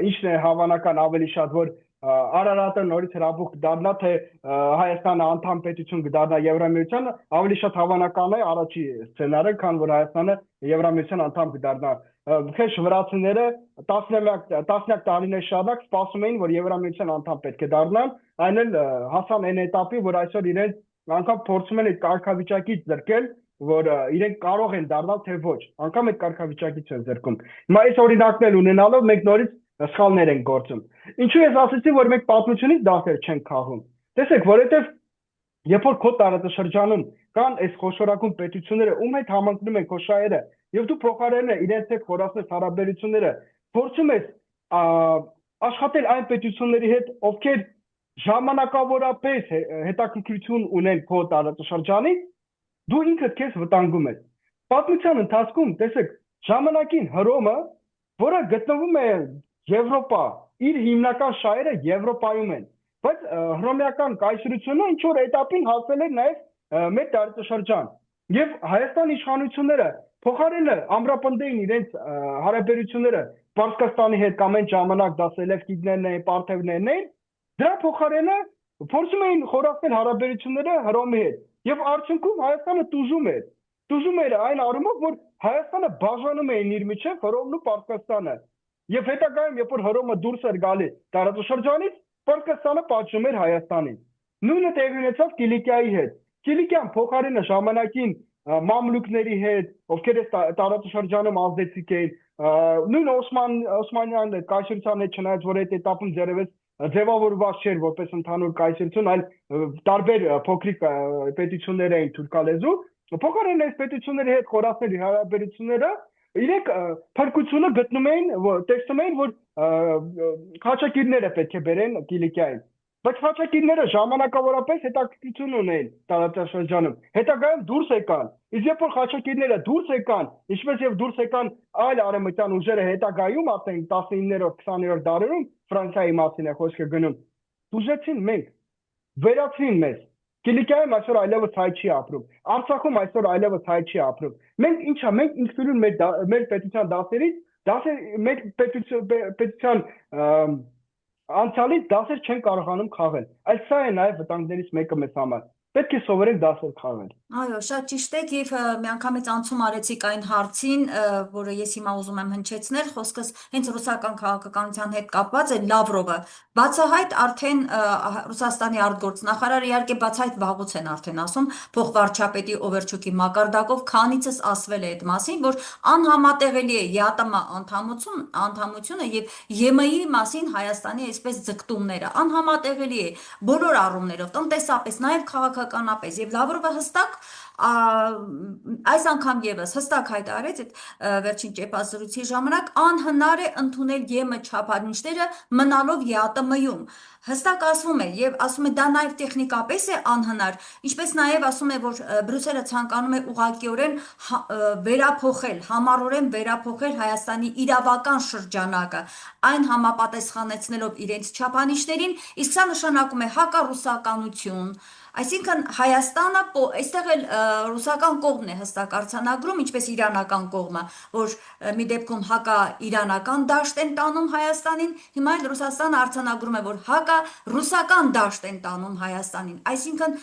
ինչն է հավանական ավելի շատ, որ Արարատը նորից հրաբուխ դառնա, թե Հայաստանը անդամ պետություն կդառնա Եվրամիության, ավելի շատ հավանական է առաջի սցենարը, քան որ Հայաստանը Եվրամիության անդամ կդառնա։ Քեզ վրացիները տասնյակ տարիներ շարունակ սպասում էին, որ Եվրամիության անդամ պետք է դառնան, այն էլ հասան այն этаպի, որ այսօր իրենց անգամ փորձում են այդ կարգավիճակից զրկել, որ իրենք կարող են դառնալ, թե ոչ, անգամ այդ կարգավիճակից են զրկում։ Հիմա այս օրինակն էլ ունենալով մենք նորից սխալներ ենք գործում։ Ինչու ես ասացի, որ մենք պատմությունից դասեր չենք քաղում։ Տեսեք, որովհետև երբ որ քո տարածաշրջանում կան այս խոշորագույն պետությունները, ում հետ համընկնում են քո շահերը, եւ դու փոխարենը իրենց հետ խորացնես հարաբերությունները, փորձում ես աշխատել այն պետությունների հետ, ովքեր ժամանակավորապես հետաքրքրություն ունեն քո տարածաշրջանից, դու ինքդ քեզ վտանգում ես։ Պատմության ընթացքում, տեսեք, ժամանակին Հռոմը, որը գտնվում է Եվրոպա, իր հիմնական շահերը Եվրոպայում են, բայց հռոմեական կայսրությունը ինչ որ этаպին հասել է նաև մեր տարածաշրջան։ Եվ Հայաստանի իշխանությունները փոխարենը ամրապնդեին իրենց հարաբերությունները Պարսկաստանի հետ կամ այն ժամանակ դա սելևկիդներն են, պարթևներն են, դրա փոխարենը փորձում էին խորացնել հարաբերությունները Հռոմի հետ։ Եվ արդյունքում Հայաստանը տուժում էր այն առումով, որ Հայաստանը բաժանում էին իր միջև Հռոմն ու Պարսկաստանը։ Եվ հետագայում, երբ որ Հռոմը դուրս էր գալի տարածաշրջանից, Պարսկաստանը պատժում էր Հայաստանին։ Նույնը տեղի ունեցավ Կիլիկիայի հետ։ Կիլիկիան փոխարենը ժամանակին մամլուկների հետ, ովքեր այս տարածաշրջանում ազդեցիկ էին, նույն Օսմանյան կայսրության հետ, չնայած որ այդ этаպում դեռևս ձևավորված չէր որպես ընդհանուր կայսրություն, այլ տարբեր փոքրիկ պետություններ էին թուրքալեզու, փոխարենը այս պետությունների հետ խորացնել հարաբերությունները, իրենք փրկությունը գտնում էին, տեսնում էին, որ խաչակիրները պետք է բերեն Կիլիկիային։ Բայց խաչակիրները ժամանակավորապես հետաքրքրություն ունեին տարածաշրջանում։ Հետագայում դուրս եկան։ Իսկ երբ որ խաչակիրները դուրս եկան, ինչպես եւ դուրս եկան այլ արևմտյան ուժերը հետագայում, ասենք 19-րդ, 20-րդ դարերում, Ֆրանսիայի մասին է խոսքը գնում, դուժեցին մենք, վերացրին մեզ։ Կիլիկիայում այսօր այլևս հայ չի ապրում։ Արցախում այսօր այլևս հայ չի ապրում։ Մենք ինչա, մենք ինքնուրույն մեր պետության դասերից, մեր պետության անցյալից դասեր չեն կարողանում քաղել։ Այս սա է նաև վտանգներից մեկը մեզ համար։ Պետք է սովորենք դասեր քաղել։ Այո, շատ ճիշտ եք եւ միանգամից անցում արեցիք այն հարցին, որը ես հիմա ուզում եմ հնչեցնել, խոսքս հենց ռուսական քաղաքականության հետ կապված է Լավրովը։ Բացահայտ արդեն Ռուսաստանի արտգործնախարարը իհարկե բացահայտ վաղուց են արդեն ասում փոխվարչապետի Օվերչուկի մակարդակով քանիցս ասվել է այդ մասին, որ անհամատեղելի է ԵԱՏՄ անդամությունը եւ ԵՄ-ի մասին Հայաստանի այսպես ձգտումները։ Անհամատեղելի է բոլոր առումներով, տնտեսապես, նաեւ քաղաքականապես եւ Լավրովը հստակ այս անգամ եւս հստակ հայտարարեց այդ վերջին ճեպազրույցի ժամանակ անհնար է ընդունել ԵՄ չափանիշները մնալով ԵԱՏՄ-յում։ Հստակ ասվում է եւ ասում է դա նաեւ տեխնիկապես է անհնար, ինչպես նաեւ ասում է, որ Բրյուսելը ցանկանում է ուղղակիորեն վերափոխել, համառորեն վերափոխել Հայաստանի իրավական շրջանակը, այն համապատասխանեցնելով իրենց չափանիշներին, իսկ սա նշանակում է հակառուսականություն։ Այսինքն Հայաստանը այստեղ էլ ռուսական կողմն է հստակ արձանագրում, ինչպես իրանական կողմը, որ մի դեպքում հակա-իրանական դաշտ են տանում Հայաստանին, հիմա էլ Ռուսաստանը արձանագրում է, որ հակա-ռուսական դաշտ են տանում Հայաստանին։ Այսինքն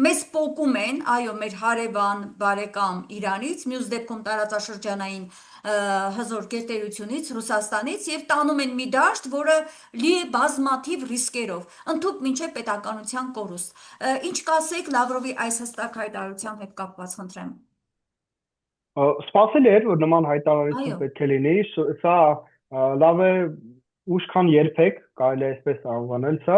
մեզ պոկում են, այո, մեր հարևան բարեկամ Իրանից, մյուս դեպքում տարածաշրջանային հզոր գերտերությունից, Ռուսաստանից եւ տանում են մի դաշտ, որը լի է բազմաթիվ ռիսկերով, ընդհուպ մինչև պետականության կորուստ։ Ինչ կասեք Լավրովի այս հստակ հայտարարության հետ կապված, խնդրեմ։ Սպասելի էր, որ նման հայտարարություն Այո։ պետք է լինի, սա լավ է ուշքան երբեք, կարելի է այսպես անվանել սա,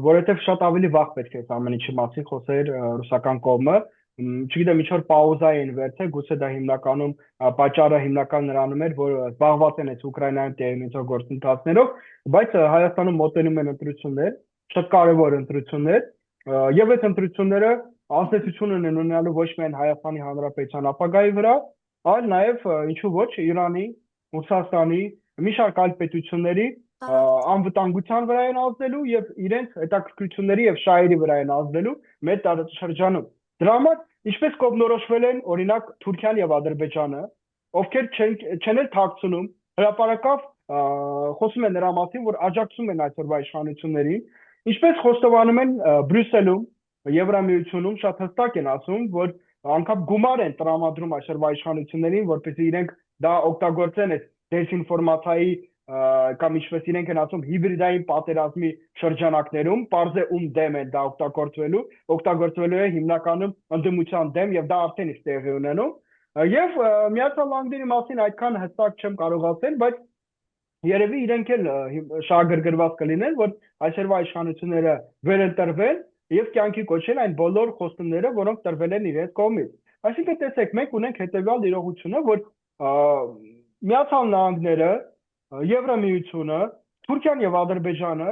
որովհետև շատ ավելի վաղ պետք է այս ամեն ինչի մասին խոսեր ռուսական կողմը, չգիտեմ ինչ որ պաուզա էին վերցել, գուցե դա հիմնականում պատճառը հիմնական նրանում էր, որ զբաղված են այս Ուկրաինայում տեղի ունեցող գործընթացներով, բայց Հայաստանում մոտենում են ընտրություններ, շատ կարևոր ընտրություններ, եւ այդ ընտրությունները ազդեցություն ունեն ունենալու ոչ միայն Հայաստանի Հանրապետության ապագայի վրա, այլ նաեւ ինչու ոչ Իրանի, Ռուսաստանի, մի շարք այլ պետությունների անվտանգության վրա են ազդելու եւ իրենց հետաքրքրությունների եւ շահերի վրա են ազդելու մեր տարածաշրջանում։ Դրա համար ինչպես կողմնորոշվել են օրինակ Թուրքիան եւ Ադրբեջանը, ովքեր չեն էլ թաքցնում, հրապարակավ խոսում են նրա մասին, որ աջակցում են այսօրվա իշխանություններին, ինչպես խոստովանում են Բրյուսելում, Եվրամիությունում շատ հստակ են ասում, որ անգամ գումար են տրամադրում այսօրվա իշխանություններին, որպեսզի իրենք դա օգտագործեն այս դեզինֆորմացիայի կամ ինչպես իրենք են ասում հիբրիդային պատերազմի շրջանակներում, պարզ է ում դեմ են դա օգտագործվելու է հիմնականում ընդդիմության դեմ եւ դա արդեն իսկ տեղի ունենում եւ Միացյալ Նահանգների մասին այդքան հստակ չեմ կարող ասել, բայց երևի իրենք էլ շահագրգռված կլինեն, որ այսօրվա իշխանությունները վերընտրվեն եւ կյանքի կոչեն այն բոլոր խոստումները, որոնք տրվել են իրենց կողմից։ Այսինքն տեսեք, մենք ունենք հետեւյալ իրողությունը, որ Միացյալ Նահանգները, Եվրամիությունը, Թուրքիան եւ Ադրբեջանը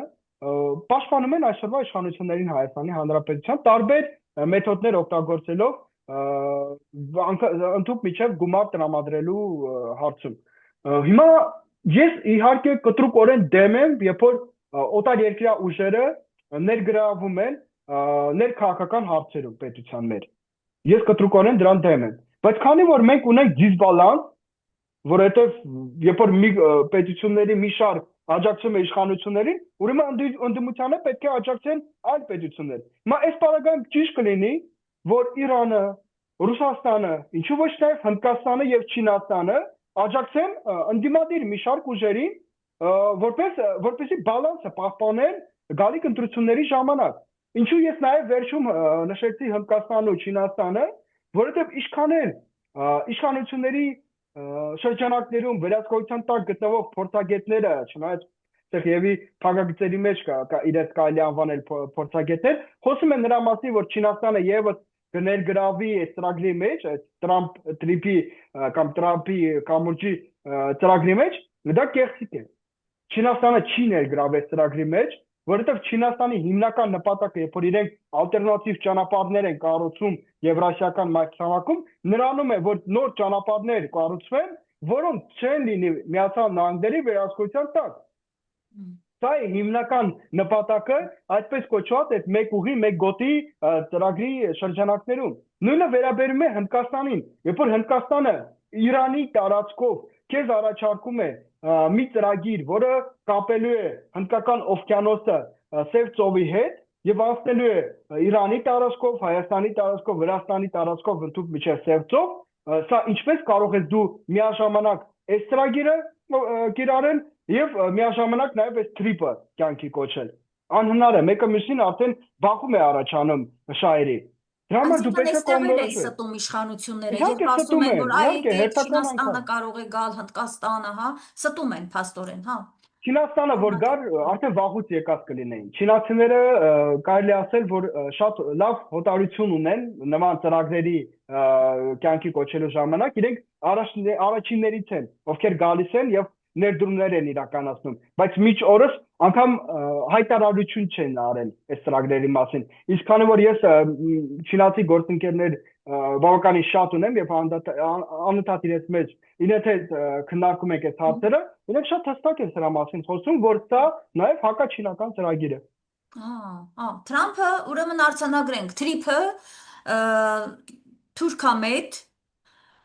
պաշտպանում են այսօրվա իշխանություններին Հայաստանի Հանրապետության տարբեր մեթոդներ օգտագործելով ընդհանուր միջև գումար տրամադրելու հարցում։ Հիմա ես իհարկե կտրուկորեն դեմ եմ, երբ որ օտարերկրյա ուժերը ներգրավում են ներքաղաքական հարցերում պետության մեր։ Ես կտրուկորեն դրան դեմ եմ։ Բայց քանի որ մենք ունենք դիսբալանս, որովհետև երբ որ մի պետությունների մի շարք աջակցում է իշխանություններին, ուրեմն ընդդիմությանը պետք է աջակցեն այլ պետություններ։ Հիմա այս պարագայում ճիշտ կլինի, որ Իրանը, Ռուսաստանը, ինչու ոչ նաև Հնդկաստանը եւ Չինաստանը աջակցեն ընդդիմադիր մի շարք ուժերին, որպեսզի բալանսը պահպանեն գալիք ընտրությունների ժամանակ։ Ինչու ես նաև վերջում նշեցի Հնդկաստանը ու Չինաստանը, որովհետև ինչքան էլ իշխանությունների շրջանակներում վերահսկողության տակ գտնվող փորձագետները, չնայած Սերգեյի փակագծերի մեջ կա իրենց կարելի անվանել փորձագետներ, խոսում են նրա մասին, որ Չինաստանը եւս կներգրավի այս ծրագրի մեջ, այս Տրամփի կամ Տրամփի կամուրջի ծրագրի մեջ, դա կեղծիք է։ Չինաստանը չի ներգրավել ծրագրի մեջ, որովհետև Չինաստանի հիմնական նպատակը, երբ որ իրենք ալտերնատիվ ճանապարհներ են կառուցում Եվրասիական մայրցամաքում, նրանում է, որ նոր ճանապարհներ կառուցվեն, որոնք չեն լինի Միացյալ Նահանգների վերահսկողության տակ։ Դա է հիմնական նպատակը, այսպես կոչված այդ մեկ ուղի, մեկ գոտի ծրագրի շրջանակներում։ Նույնը վերաբերում է Հնդկաստանին, երբ որ Հնդկաստանը Իրանի տարածքով քեզ առաջարկում է մի ծրագիր, որը կապելու է Հնդկական օվկիանոսը Սև ծովի հետ եւ անցնելու է Իրանի տարածքով, Հայաստանի տարածքով, Վրաստանի տարածքով ընդհանուր միջև Սև ծով, սա ինչպես կարող ես դու միաժամանակ այս ծրագիրը կիրառել եւ միաժամանակ նաեւ այս տրիպը կյանքի կոչել։ Անհնար է, մեկը մյուսին արդեն բախում է առաջանում շահերի։ Դրա համար դու պետք է կողմնորոշես։ Ստում իշխանությունները եւ ասում են, որ այ Չինաստանը կարող է գալ Հնդկաստանը, հա, ստում են փաստորեն, հա։ Չինաստանը որ գար, արդեն վաղուց եկած կլինեին։ Չինացիները կարելի ասել, որ շատ լավ հոտարություն ունեն նման ծրագրերի կյանքի կոչելու ժամանակ, իրենք առաջիններից են, ովքեր գալիս են եւ ներդրումներ են իրականացնում, բայց միջ օրս անգամ հայտարարություն չեն արել այս ծրագրերի մասին։ Իսկ քանի որ ես չինացի գործընկերներ բավականին շատ ունեմ եւ անընդհատ իրենց մեջ իրենց հետ քննարկում ենք այս հարցերը, իրենք շատ հստակ են սրա մասին խոսում, որ սա նաեւ հակաչինական ծրագիր է։ Թրամփը ուրեմն արձանագրենք, տրիփը թուրքամետ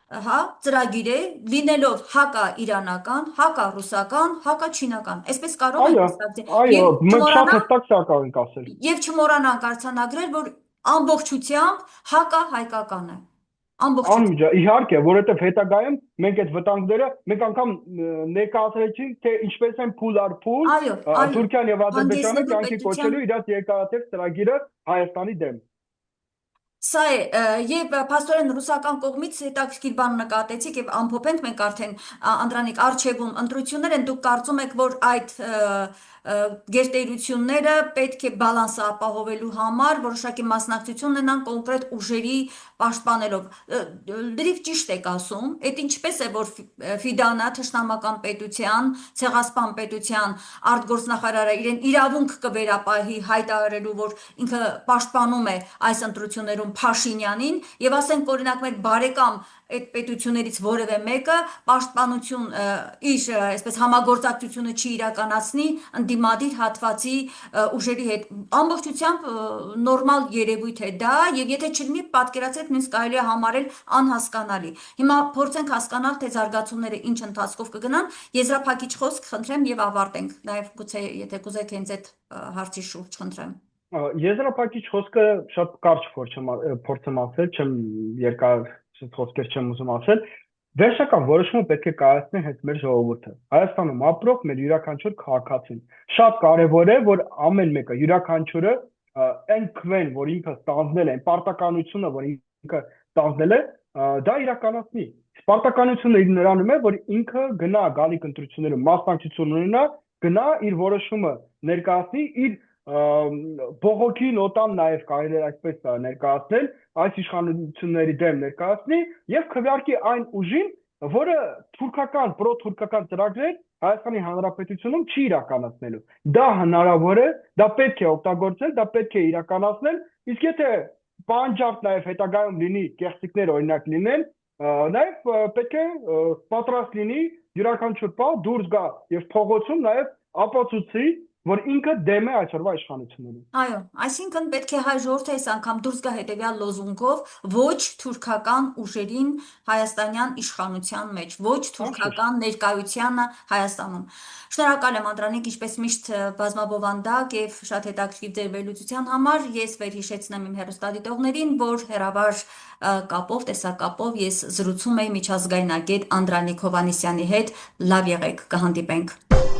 հա, ծրագիր է, լինելով հակա-իրանական, հակա-ռուսական, հակա-չինական, այսպես կարող ենք ասել։ Այո, մենք շատ հստակ սա կարող ենք ասել։ Եվ չմոռանանք արձանագրել, որ ամբողջությամբ հակա-հայկական է։ Անմիջապես, իհարկե, որովհետև հետագայում մենք այդ վտանգները մենք անգամ ներկայացրեցինք, թե ինչպես են փուլ առ փուլ Թուրքիան եւ Ադրբեջանը կյանքի կոչելու իրաց երկարատև ծրագիրը Հայաստանի դեմ։ Սա է, եւ փաստորեն ռուսական կողմից հետաքրքիր բան նկատեցիք եւ ամփոփենք մենք արդեն Անդրանիկ արխիվում ընտրություններ են, դուք կարծում եք, որ այդ գերտերությունները պետք է բալանսը ապահովելու համար որոշակի մասնակցություն ունենան կոնկրետ ուժերի պաշտպանելով։ Լրիվ ճիշտ եք ասում, այդ ինչպես է, որ Ֆիդանը թշնամական պետության, ցեղասպան պետության արտգործնախարարը իրեն իրավունք կվերապահի հայտարարելու, որ ինքը պաշտպանում է այս ընտրություններում Փաշինյանին, եւ ասենք օրինակ մեր բարեկամ այդ պետություններից որևէ մեկը պաշտպանություն իր այսպես համագործակցությունը չի իրականացնի ընդդիմադիր հատվածի ուժերի հետ ամբողջությամբ նորմալ երևույթ է դա եւ եթե չլինի պատկերացրեք նույնիսկ կարելի է համարել անհասկանալի հիմա փորձենք հասկանալ թե զարգացումները ինչ ընթացքով կգնան եզրափակիչ խոսք խնդրեմ եւ ավարտենք նաեւ գուցե եթե կուզեք հենց այդ հարցի շուրջ խնդրեմ Եզրափակիչ խոսքը շատ կարճ փորձեմ ասել, չեմ երկար խոսքեր չեմ ուզում ասել։ Վերջնական որոշումը պետք է կայացնի հենց մեր ժողովուրդը։ Հայաստանում ապրող մեր յուրաքանչյուր քաղաքացին։ Շատ կարևոր է, որ ամեն մեկը յուրաքանչյուրը այն քվեն, որ ինքը ստանձնել է, այն պարտականությունը, որ ինքը ստանձնել է, դա իրականացնի։ Պարտականությունը նրանում է, որ ինքը գնա գալիք ընտրություններում մասնակցություն ունենա, գնա իր որոշումը ներկայացնի, իր բողոքի նոտան նաև կարելի է այսպես ներկայացնել, այս իշխանությունների դեմ ներկայացնի եւ քվեարկի այն ուժին, որը թուրքական, պրոթուրքական ծրագրեր Հայաստանի Հանրապետությունում չի իրականացնելու։ Դա հնարավոր է, դա պետք է օգտագործել, դա պետք է իրականացնել, իսկ եթե պահանջարկ նաև հետագայում լինի կեղծիքներ օրինակ լինեն, նաև պետք է պատրաստ լինի յուրաքանչյուր պահ դուրս գա եւ փողոցում նաև ապացուցի որ ինքը դեմ է այսօրվա իշխանություններին։ Այո, այսինքն պետք է հայ ժողովուրդը այս անգամ դուրս գա հետևյալ լոզունգով ոչ թուրքական ուժերին հայաստանյան իշխանության մեջ, ոչ թուրքական ներկայությանը Հայաստանում։ Շնորհակալ եմ Անդրանիկ, ինչպես միշտ բազմաբովանդակ եւ շատ հետաքրքիր ձեր վերլուծության համար։ Ես վերհիշեցնեմ իմ հեռուստադիտողներին, որ հերավար կապով, տեսակապով ես զրուցում եի միջազգայնագետ Անդրանիկ Հովհաննիսյանի հետ։ Լավ եղեք, կհանդիպենք։